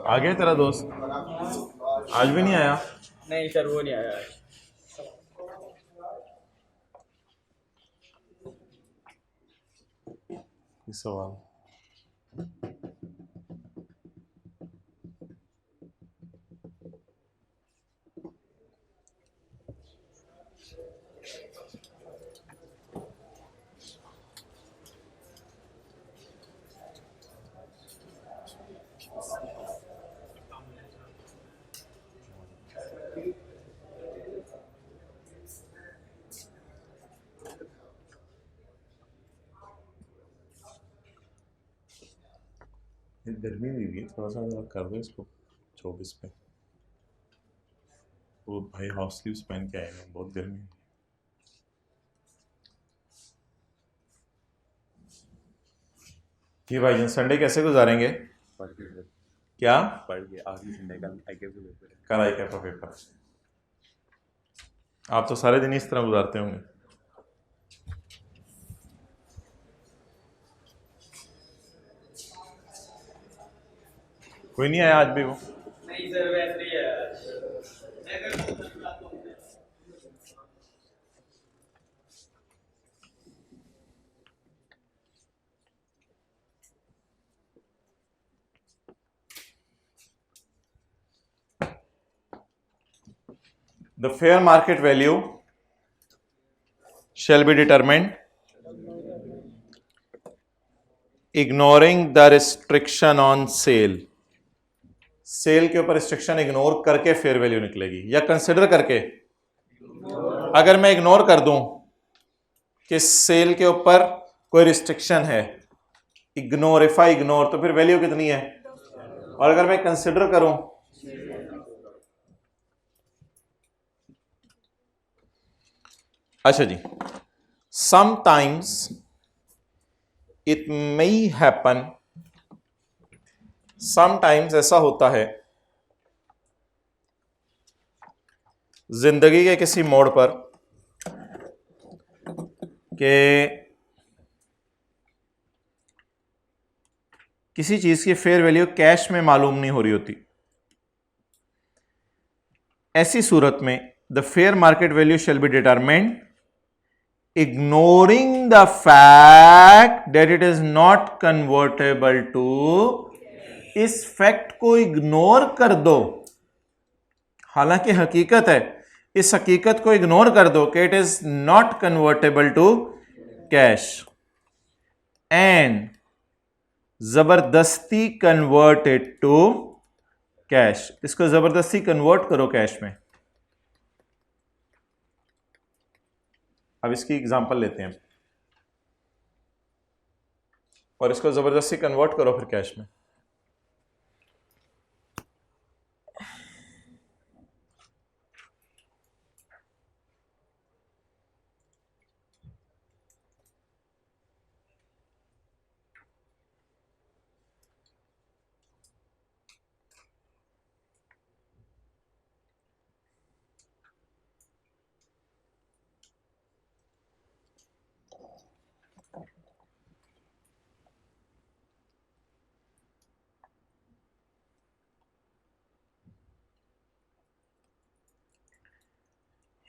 आ गया तेरा दोस्त? आज भी नहीं आया? नहीं सर, वो नहीं आया। सवाल गर्मी हुई है, थोड़ा सा जरा कर दो इसको। 24 पे। वो भाई हाफ स्लीव्स पहन के आए हैं, बहुत गर्मी है। जी भाईजान, संडे कैसे गुजारेंगे? पढ़ के सर, क्या? पढ़ के आखिरी संडे कल ICAP का पेपर है। कल आई का पेपर। आप तो सारे दिन इस तरह गुजारते होंगे। कोई नहीं आया आज भी वो? नहीं सर, वैसे ही है। The fair market value shall be determined ignoring the restriction on sale. Sale के ऊपर रिस्ट्रिक्शन इग्नोर करके फेयर वैल्यू निकलेगी या कंसिडर करके? अगर मैं इग्नोर कर दूं कि सेल के ऊपर कोई रिस्ट्रिक्शन है, इग्नोर, इफ आई इग्नोर, तो फिर वैल्यू कितनी है? और अगर मैं कंसिडर करूं, अच्छा जी, sometimes it may happen, sometimes ऐसा होता है जिंदगी के किसी मोड़ पर कि किसी चीज की फेयर वैल्यू कैश में मालूम नहीं हो रही होती। ऐसी सूरत में the fair market value shall be determined ignoring the fact that it is not convertible to, इस फैक्ट को इग्नोर कर दो, हालांकि हकीकत है, इस हकीकत को इग्नोर कर दो कि it is not convertible to cash, and जबरदस्ती कन्वर्ट इट टू कैश, इसको जबरदस्ती कन्वर्ट करो कैश में। अब इसकी एग्जांपल लेते हैं और इसको जबरदस्ती कन्वर्ट करो फिर कैश में।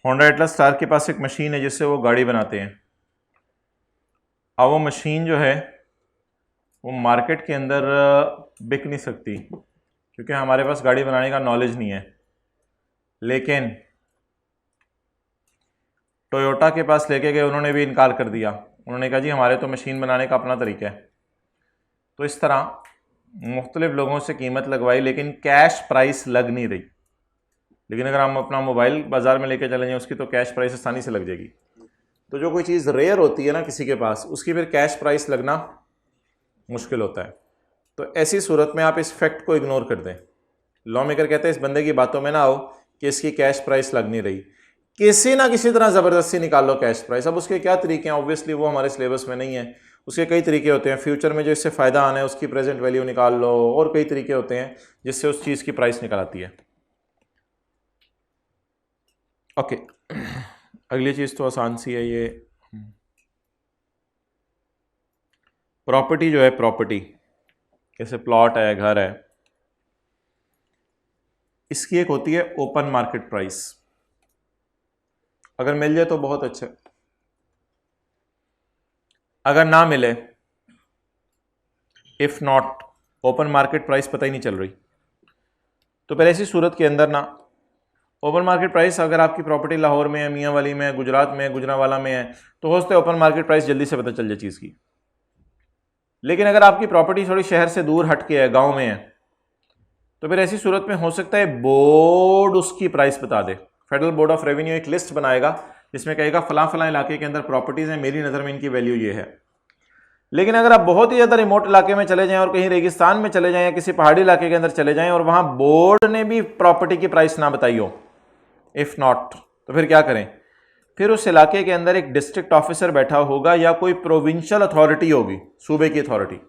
होंडा एटलस स्टार के पास एक मशीन है जिससे वो गाड़ी बनाते हैं। अब वो मशीन जो है वो मार्केट के अंदर बिक नहीं सकती क्योंकि हमारे पास गाड़ी बनाने का नॉलेज नहीं है। लेकिन टोयोटा के पास लेके गए, उन्होंने भी इनकार कर दिया। उन्होंने कहा जी हमारे तो मशीन बनाने का अपना तरीका है। तो इस तरह मुख्तलिफ लोगों से कीमत लगवाई लेकिन कैश प्राइस लग नहीं रही। लेकिन अगर हम अपना मोबाइल बाज़ार में लेके चले जाएं उसकी तो कैश प्राइस आसानी से लग जाएगी। तो जो कोई चीज़ रेयर होती है ना किसी के पास, उसकी फिर कैश प्राइस लगना मुश्किल होता है। तो ऐसी सूरत में आप इस फैक्ट को इग्नोर कर दें। लॉ मेकर कहते हैं इस बंदे की बातों में ना आओ कि इसकी कैश प्राइस लग नहीं रही, किसी ना किसी तरह ज़बरदस्ती निकाल लो कैश प्राइस। अब उसके क्या तरीके हैं, ऑब्वियसली वो हमारे सिलेबस में नहीं है। उसके कई तरीके होते हैं, फ्यूचर में जो इससे फ़ायदा आना है उसकी प्रेजेंट वैल्यू निकाल लो, और कई तरीके होते हैं जिससे उस चीज़ की प्राइस निकल आती है। ओके, अगली चीज़ तो आसान सी है। ये प्रॉपर्टी जो है, प्रॉपर्टी जैसे प्लॉट है, घर है, इसकी एक होती है ओपन मार्केट प्राइस। अगर मिल जाए तो बहुत अच्छा, अगर ना मिले, if not, open market price पता ही नहीं चल रही, तो फिर ऐसी सूरत के अंदर ना ओपन मार्केट प्राइस, अगर आपकी प्रॉपर्टी लाहौर में है, मियाँ वाली में है, गुजरात में है, गुजरावाला में है, तो हो सकता है ओपन मार्केट प्राइस जल्दी से पता चल जाए चीज़ की। लेकिन अगर आपकी प्रॉपर्टी थोड़ी शहर से दूर हट के है, गांव में है, तो फिर ऐसी सूरत में हो सकता है बोर्ड उसकी प्राइस बता दे। फेडरल बोर्ड ऑफ रेवेन्यू एक लिस्ट बनाएगा जिसमें कहेगा फलां फलां इलाके के अंदर प्रॉपर्टीज़ हैं, मेरी नज़र में इनकी वैल्यू ये है। लेकिन अगर आप बहुत ही ज़्यादा रिमोट इलाके में चले जाएं और कहीं रेगिस्तान में चले जाएं या किसी पहाड़ी इलाके के अंदर चले जाएं और वहां बोर्ड ने भी प्रॉपर्टी की प्राइस ना बताई हो, इफ़ नॉट, तो फिर क्या करें? फिर उस इलाके के अंदर एक डिस्ट्रिक्ट ऑफिसर बैठा होगा या कोई प्रोविंशियल अथॉरिटी होगी, सूबे की अथॉरिटी,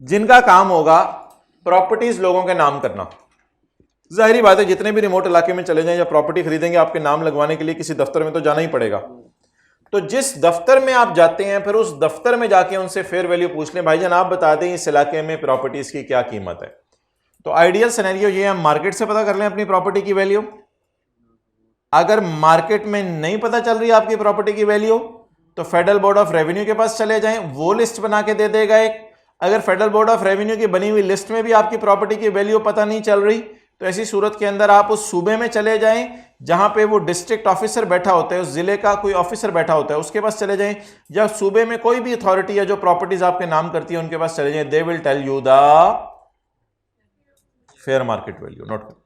जिनका काम होगा प्रॉपर्टीज लोगों के नाम करना। जाहिर बात है जितने भी रिमोट इलाके में चले जाएं या प्रॉपर्टी खरीदेंगे, आपके नाम लगवाने के लिए किसी दफ्तर में तो जाना ही पड़ेगा। तो जिस दफ्तर में आप जाते हैं फिर उस दफ्तर में जाके उनसे फेयर वैल्यू पूछ लें, भाईजान आप बता दें इस इलाके में प्रॉपर्टीज की क्या कीमत है। तो आइडियल सिनेरियो ये है, हम मार्केट से पता कर लें अपनी प्रॉपर्टी की वैल्यू। अगर मार्केट में नहीं पता चल रही आपकी प्रॉपर्टी की वैल्यू तो फेडरल बोर्ड ऑफ रेवेन्यू के पास चले जाएं, वो लिस्ट बना के दे देगा एक। अगर फेडरल बोर्ड ऑफ रेवेन्यू की बनी हुई लिस्ट में भी आपकी प्रॉपर्टी की वैल्यू पता नहीं चल रही तो ऐसी सूरत के अंदर आप उस सूबे में चले जाएं जहां पे वो डिस्ट्रिक्ट ऑफिसर बैठा होता है, उस जिले का कोई ऑफिसर बैठा होता है, उसके पास चले जाएं, या सूबे में कोई भी अथॉरिटी है जो प्रॉपर्टीज आपके नाम करती है उनके पास चले जाएं। They will tell you the fair market value. Note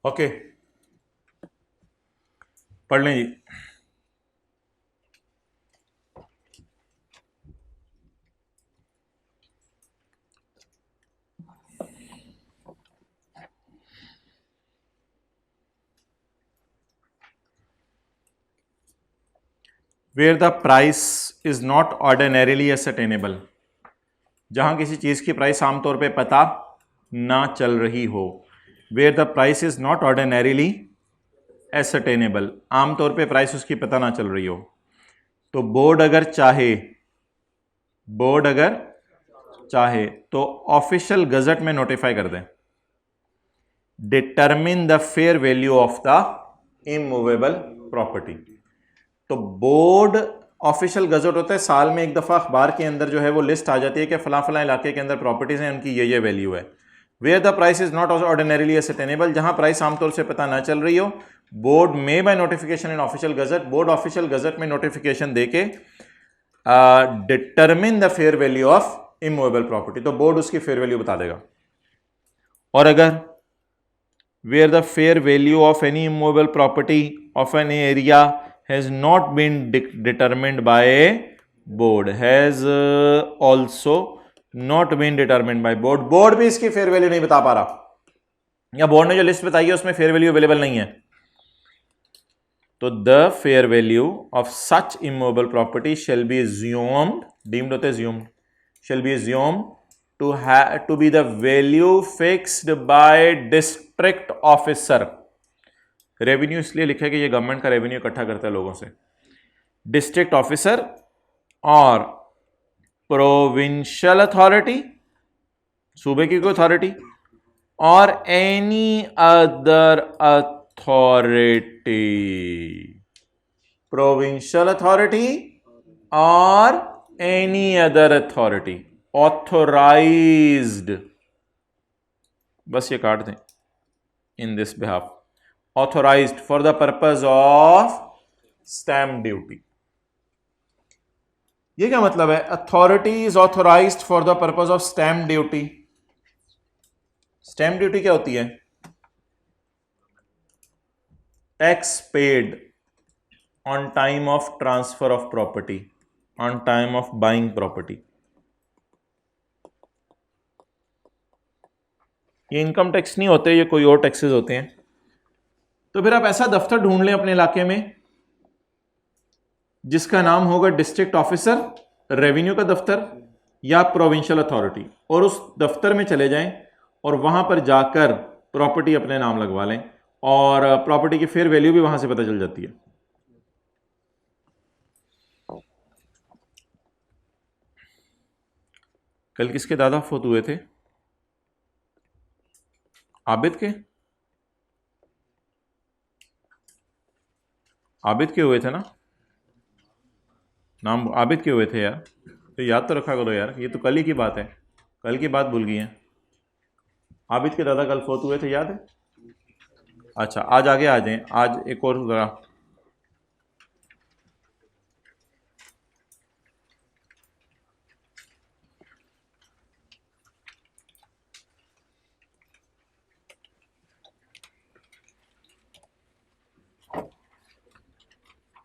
okay, पढ़ लें जी। Where the price is not ordinarily ascertainable, जहां किसी चीज की प्राइस आमतौर पे पता ना चल रही हो। Where the price is not ordinarily ascertainable, आमतौर पे प्राइस उसकी पता ना चल रही हो। तो बोर्ड अगर चाहे तो ऑफिशियल गजट में नोटिफाई कर दें, determine the fair value of the immovable property. तो बोर्ड ऑफिशियल गजट होता है, साल में एक दफा अखबार के अंदर जो है वो लिस्ट आ जाती है कि फला फला इलाके के अंदर प्रॉपर्टीज हैं, उनकी ये वैल्यू है। Where the price is not ordinarily ascertainable, जहां प्राइस आमतौर से पता ना चल रही हो, बोर्ड में by notification in official gazette, board official gazette में नोटिफिकेशन देके determine the fair value of immovable property, तो बोर्ड उसकी फेयर वैल्यू बता देगा। और अगर where the fair value of any immovable property of an area has not been determined by board, has also not been determined by board, board भी इसकी fair value नहीं बता पा रहा, या बोर्ड ने जो लिस्ट बताई है उसमें फेयर वैल्यू अवेलेबल नहीं है। तो the fair value of such immovable property shall be assumed, deemed होते assumed, shall be assumed to be the value fixed by district officer। Revenue इसलिए लिखा है कि ये गवर्नमेंट का रेवेन्यू इकट्ठा करता है लोगों से। डिस्ट्रिक्ट ऑफिसर और प्रोविंशियल अथॉरिटी, सूबे की कोई authority, or any other authority. Provincial authority or any other authority. Authorized, बस ये काट दें. In this behalf, authorized for the purpose of stamp duty. ये क्या मतलब है? Authority is authorized for the purpose of stamp duty. Stamp duty क्या होती है? Tax paid on time of transfer of property, on time of buying property. ये income tax नहीं होते, ये कोई और टैक्सेस होते हैं. तो फिर आप ऐसा दफ्तर ढूंढ लें अपने इलाके में जिसका नाम होगा डिस्ट्रिक्ट ऑफिसर, रेवेन्यू का दफ्तर या प्रोविंशियल अथॉरिटी, और उस दफ्तर में चले जाएं और वहां पर जाकर प्रॉपर्टी अपने नाम लगवा लें और प्रॉपर्टी की फेयर वैल्यू भी वहां से पता चल जाती है. कल किसके दादा फोत हुए थे? आबिद के? आबिद के हुए थे ना? नाम आबिद के हुए थे यार, तो याद तो रखा करो यार, ये तो कल ही की बात है, कल की बात भूल गई है. आबिद के दादा कल फोत हुए थे, याद है? अच्छा, आज आगे आ जाएं. आज एक और जरा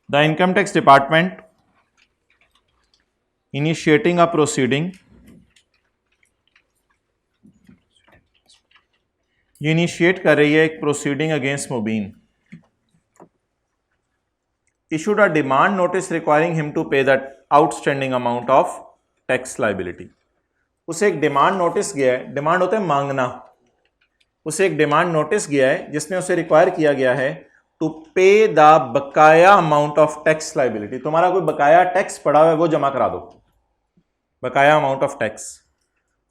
The Income Tax Department initiating a proceeding. ये इनिशिएट कर रही है एक proceeding against Mubeen. Issued a demand notice requiring him to pay that outstanding amount of tax liability. उसे एक डिमांड नोटिस गया है, डिमांड होता है मांगना. उसे एक डिमांड नोटिस गया है जिसमें उसे रिक्वायर किया गया है टू पे द बकाया अमाउंट ऑफ टैक्स लाइबिलिटी. तुम्हारा कोई बकाया टैक्स पड़ा हुआ है वो जमा करा दो. बकाया अमाउंट ऑफ टैक्स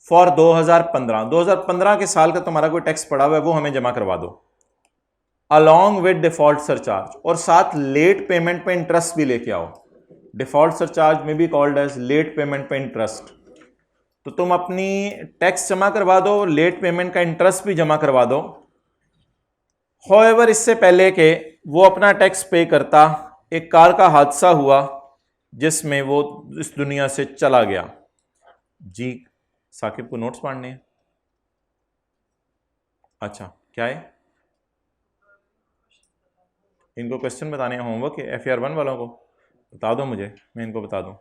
फॉर 2015 के साल का तुम्हारा कोई टैक्स पड़ा हुआ है वो हमें जमा करवा दो. अलॉन्ग विद डिफॉल्ट सरचार्ज, और साथ लेट पेमेंट पे इंटरेस्ट भी लेके आओ. डिफॉल्ट सरचार्ज में भी कॉल्ड एज लेट पेमेंट पे इंटरेस्ट. तो तुम अपनी टैक्स जमा करवा दो, लेट पेमेंट का इंटरेस्ट भी जमा करवा दो. However, इससे पहले कि वो अपना टैक्स पे करता, एक कार का हादसा हुआ जिसमें वो इस दुनिया से चला गया. जी साकिब को नोट्स पढ़ने हैं? अच्छा, क्या है? इनको क्वेश्चन बताने हैं, होमवर्क है FAR 1 वालों को बता दो मुझे, मैं इनको बता दूं.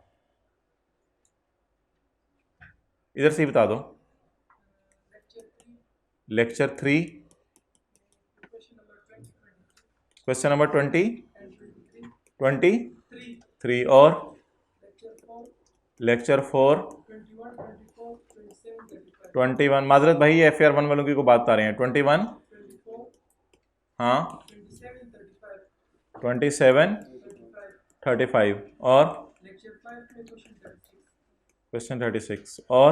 इधर से ही बता दो. लेक्चर 3 क्वेश्चन नंबर 23 और लेक्चर 4 21. माजरत भाई FAR 1 वालों की को बात बता रहे हैं. 21, हाँ 27 35 और क्वेश्चन 36 और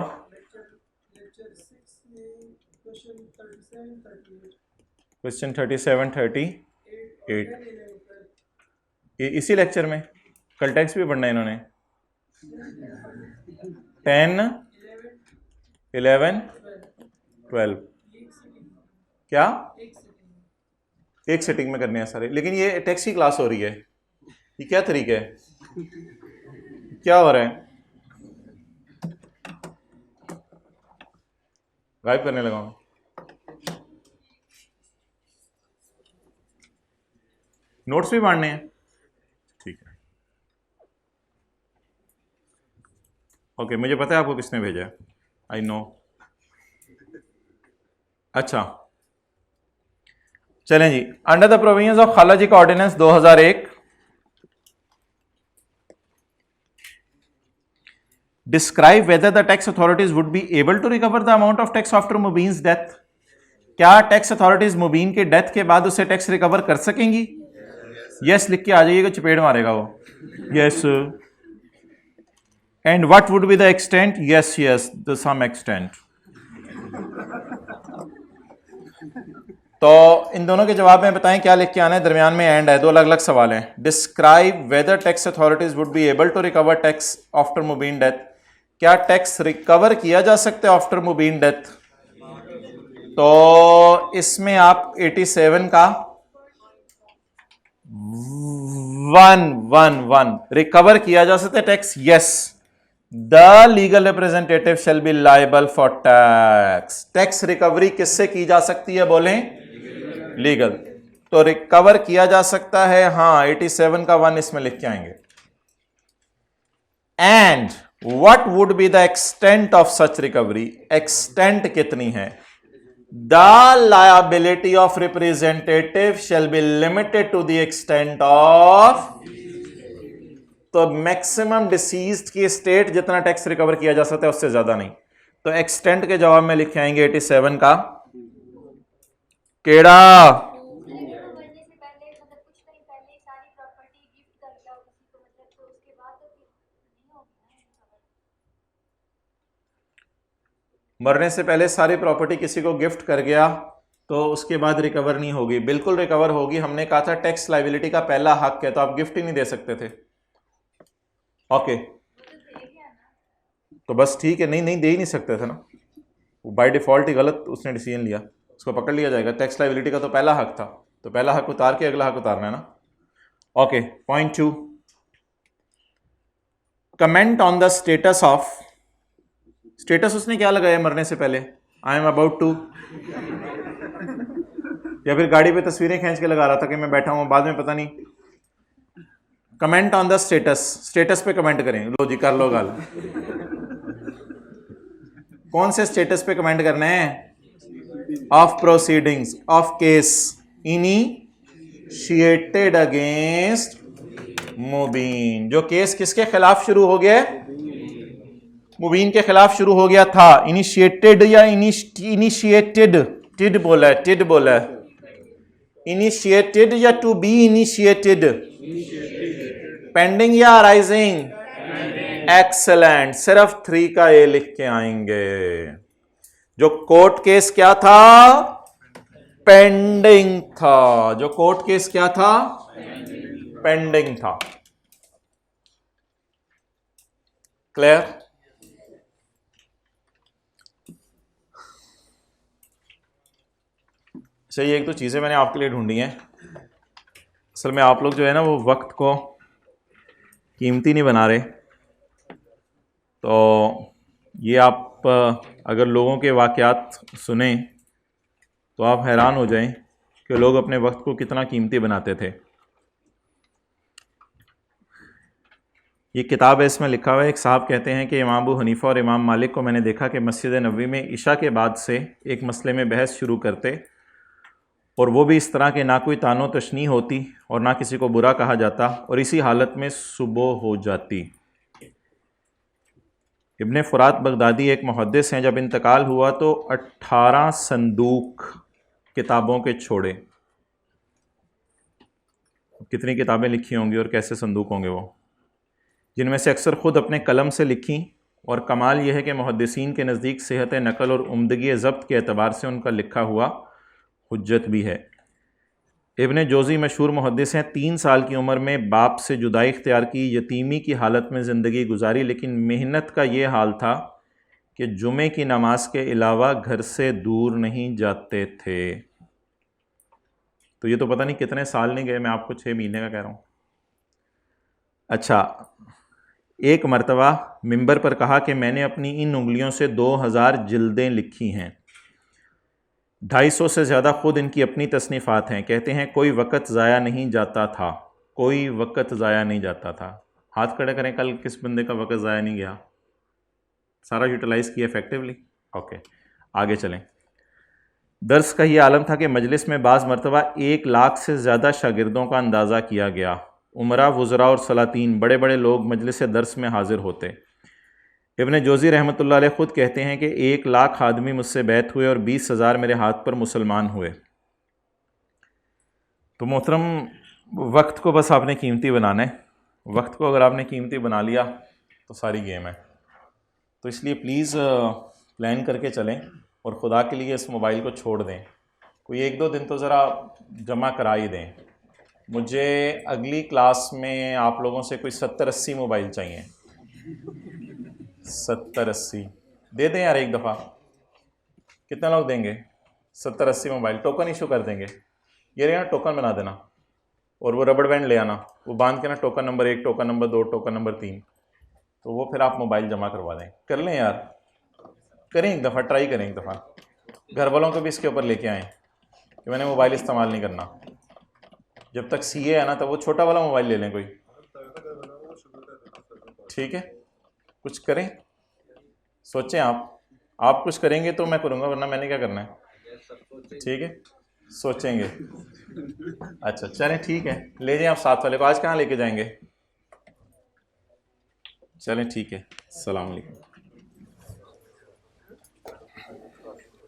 क्वेश्चन 37 38. इसी लेक्चर में कल टैक्स भी पढ़ना है इन्होंने. 10 11 12 क्या एक सेटिंग में करने हैं सारे. लेकिन ये टैक्स की क्लास हो रही है, ये क्या तरीका है? क्या हो रहा है? गायब करने लगा हूं. नोट्स भी बांटने हैं, ठीक है. ओके, मुझे पता है आपको किसने भेजा है, आई नो. अच्छा चलें जी. अंडर द प्रोविजंस ऑफ खालाजी का ordinance 2001 describe whether the tax authorities would be able to recover the amount of tax after Mubeen's death. क्या टैक्स अथॉरिटीज मुबीन के डेथ के बाद उसे टैक्स रिकवर कर सकेंगी? यस लिख के आ जाइएगा, चपेट मारेगा वो. Yes. And what would be the extent? Yes the some extent. तो इन दोनों के जवाब में बताएं क्या लिख के आना है, दरमियान में एंड है, दो अलग अलग सवाल हैं। Describe whether tax authorities would be able to recover tax after Mubeen death. क्या टैक्स रिकवर किया जा सकता है आफ्टर मुबीन डेथ? तो इसमें आप 87 का 111 रिकवर किया जा सकता है tax. Yes, the legal representative shall B liable for tax. Tax recovery किससे की जा सकती है बोलें? लीगल। तो रिकवर किया जा सकता है, हाँ 87 का 1 इसमें लिख के आएंगे। And what would be the extent of such recovery. Extent कितनी है? The liability of representative shall be limited to the extent of, तो मैक्सिमम डिसीज्ड की स्टेट जितना टैक्स रिकवर किया जा सकता है उससे ज्यादा नहीं। तो एक्सटेंट के जवाब में लिखे आएंगे 87 का केड़ा। मरने से पहले सारी प्रॉपर्टी किसी को गिफ्ट कर गया तो उसके बाद रिकवर नहीं होगी? बिल्कुल रिकवर होगी। हमने कहा था टैक्स लायबिलिटी का पहला हक है, तो आप गिफ्ट ही नहीं दे सकते थे। ओके, तो बस ठीक है, नहीं दे ही नहीं सकते थे ना, वो बाय डिफॉल्ट ही गलत उसने डिसीजन लिया, उसको पकड़ लिया जाएगा। टैक्स लायबिलिटी का तो पहला हक था, तो पहला हक उतार के अगला हक उतारना है ना। Okay, point 2, comment on the status of. Status उसने क्या लगाया मरने से पहले? आई एम अबाउट टू, या फिर गाड़ी पे तस्वीरें खींच के लगा रहा था कि मैं बैठा हूं, बाद में पता नहीं। Comment on the status, status पे कमेंट करें। लो जी, कर लो गल। कौन से स्टेटस पे कमेंट करना है? Of proceedings of case initiated against Mubeen. जो केस किसके खिलाफ शुरू हो गया? मुबीन के खिलाफ शुरू हो गया था। इनिशिएटेड या इनिशिएटेड, टिड बोला है, टिड बोला है। इनिशिएटेड या टू बी इनिशिएटेड? पेंडिंग या अराइजिंग? एक्सेलेंट, सिर्फ 3 का ए लिख के आएंगे। जो कोर्ट केस क्या था? पेंडिंग था। जो कोर्ट केस क्या था? पेंडिंग था। क्लियर? सही, एक तो चीज़ें मैंने आपके लिए ढूंढी हैं। असल में आप लोग जो है ना वो वक्त को कीमती नहीं बना रहे। तो ये आप अगर लोगों के वाक़यात सुने तो आप हैरान हो जाएं कि लोग अपने वक्त को कितना कीमती बनाते थे। ये किताब है, इसमें लिखा हुआ है, एक साहब कहते हैं कि इमाम अबू हनीफ़ा और इमाम मालिक को मैंने देखा कि मस्जिद नबवी में इशा के बाद से एक मसले में बहस शुरू करते, और वो भी इस तरह के ना कोई तानो तशनी होती और ना किसी को बुरा कहा जाता, और इसी हालत में सुबह हो जाती। इब्ने फ़ुरात बगदादी एक मुहद्दिस हैं, जब इंतकाल हुआ तो 18 संदूक किताबों के छोड़े। कितनी किताबें लिखी होंगी और कैसे संदूक होंगे वो, जिनमें से अक्सर ख़ुद अपने कलम से लिखी। और कमाल यह है कि मुहद्दिसीन के नज़दीक सेहत नकल और उम्दगी ज़ब्त के एतबार से उनका लिखा हुआ हुज्जत भी है। इब्ने जोज़ी मशहूर मुहद्दिस हैं। 3 साल की उम्र में बाप से जुदाई इख्तियार की, यतीमी की हालत में ज़िंदगी गुजारी, लेकिन मेहनत का ये हाल था कि जुमे की नमाज के अलावा घर से दूर नहीं जाते थे। तो ये तो पता नहीं कितने साल नहीं गए, मैं आपको 6 महीने का कह रहा हूँ। अच्छा, एक मरतबा मिंबर पर कहा कि मैंने अपनी इन उंगलियों से 2000 जिल्दें लिखी हैं, 250 से ज़्यादा ख़ुद इनकी अपनी तसनीफ़ात हैं। कहते हैं कोई वक़्त ज़ाया नहीं जाता था, कोई वक़्त ज़ाया नहीं जाता था। हाथ खड़े करें, कल किस बंदे का वक़्त ज़ाया नहीं गया? सारा यूटिलाइज़ किया इफ़ेक्टिवली। ओके, आगे चलें। दर्स का ये आलम था कि मजलिस में बाज़ मरतबा 1 लाख से ज़्यादा शागिर्दों का अंदाज़ा किया गया। उमरा, वज़रा और सलातीन, बड़े बड़े लोग मजलिस दर्स में हाज़िर होते। इब्ने जोज़ी रहमतुल्लाह अलैह ख़ुद कहते हैं कि 1 लाख आदमी मुझसे बैत हुए और 20,000 मेरे हाथ पर मुसलमान हुए। तो मोहतरम, वक्त को बस आपने कीमती बनाना है। वक्त को अगर आपने कीमती बना लिया तो सारी गेम है। तो इसलिए प्लीज़ प्लान करके चलें और ख़ुदा के लिए इस मोबाइल को छोड़ दें। कोई 1-2 दिन तो ज़रा जमा करा ही दें। मुझे अगली क्लास में आप लोगों से कोई 70-80 मोबाइल चाहिए। 70-80 दे दें यार एक दफ़ा। कितने लोग देंगे? 70-80 मोबाइल टोकन इशू कर देंगे। ये रहे ना, टोकन बना देना और वो रबड़ बैंड ले आना, वो बांध के ना token number 1, token number 2, token number 3, तो वो फिर आप मोबाइल जमा करवा दें। कर लें यार, करें एक दफ़ा, ट्राई करें एक दफ़ा। घर वालों को भी इसके ऊपर लेके आएँ कि मैंने मोबाइल इस्तेमाल नहीं करना। जब तक सीए है ना तब वो छोटा वाला मोबाइल ले लें कोई, ठीक है? कुछ करें, सोचें आप कुछ करेंगे तो मैं करूँगा, वरना मैंने क्या करना है, ठीक है? सोचेंगे। अच्छा चलें ठीक है, ले जाएं आप साथ वाले को। आज कहाँ लेके जाएंगे? चलें ठीक है, अस्सलाम वालेकुम।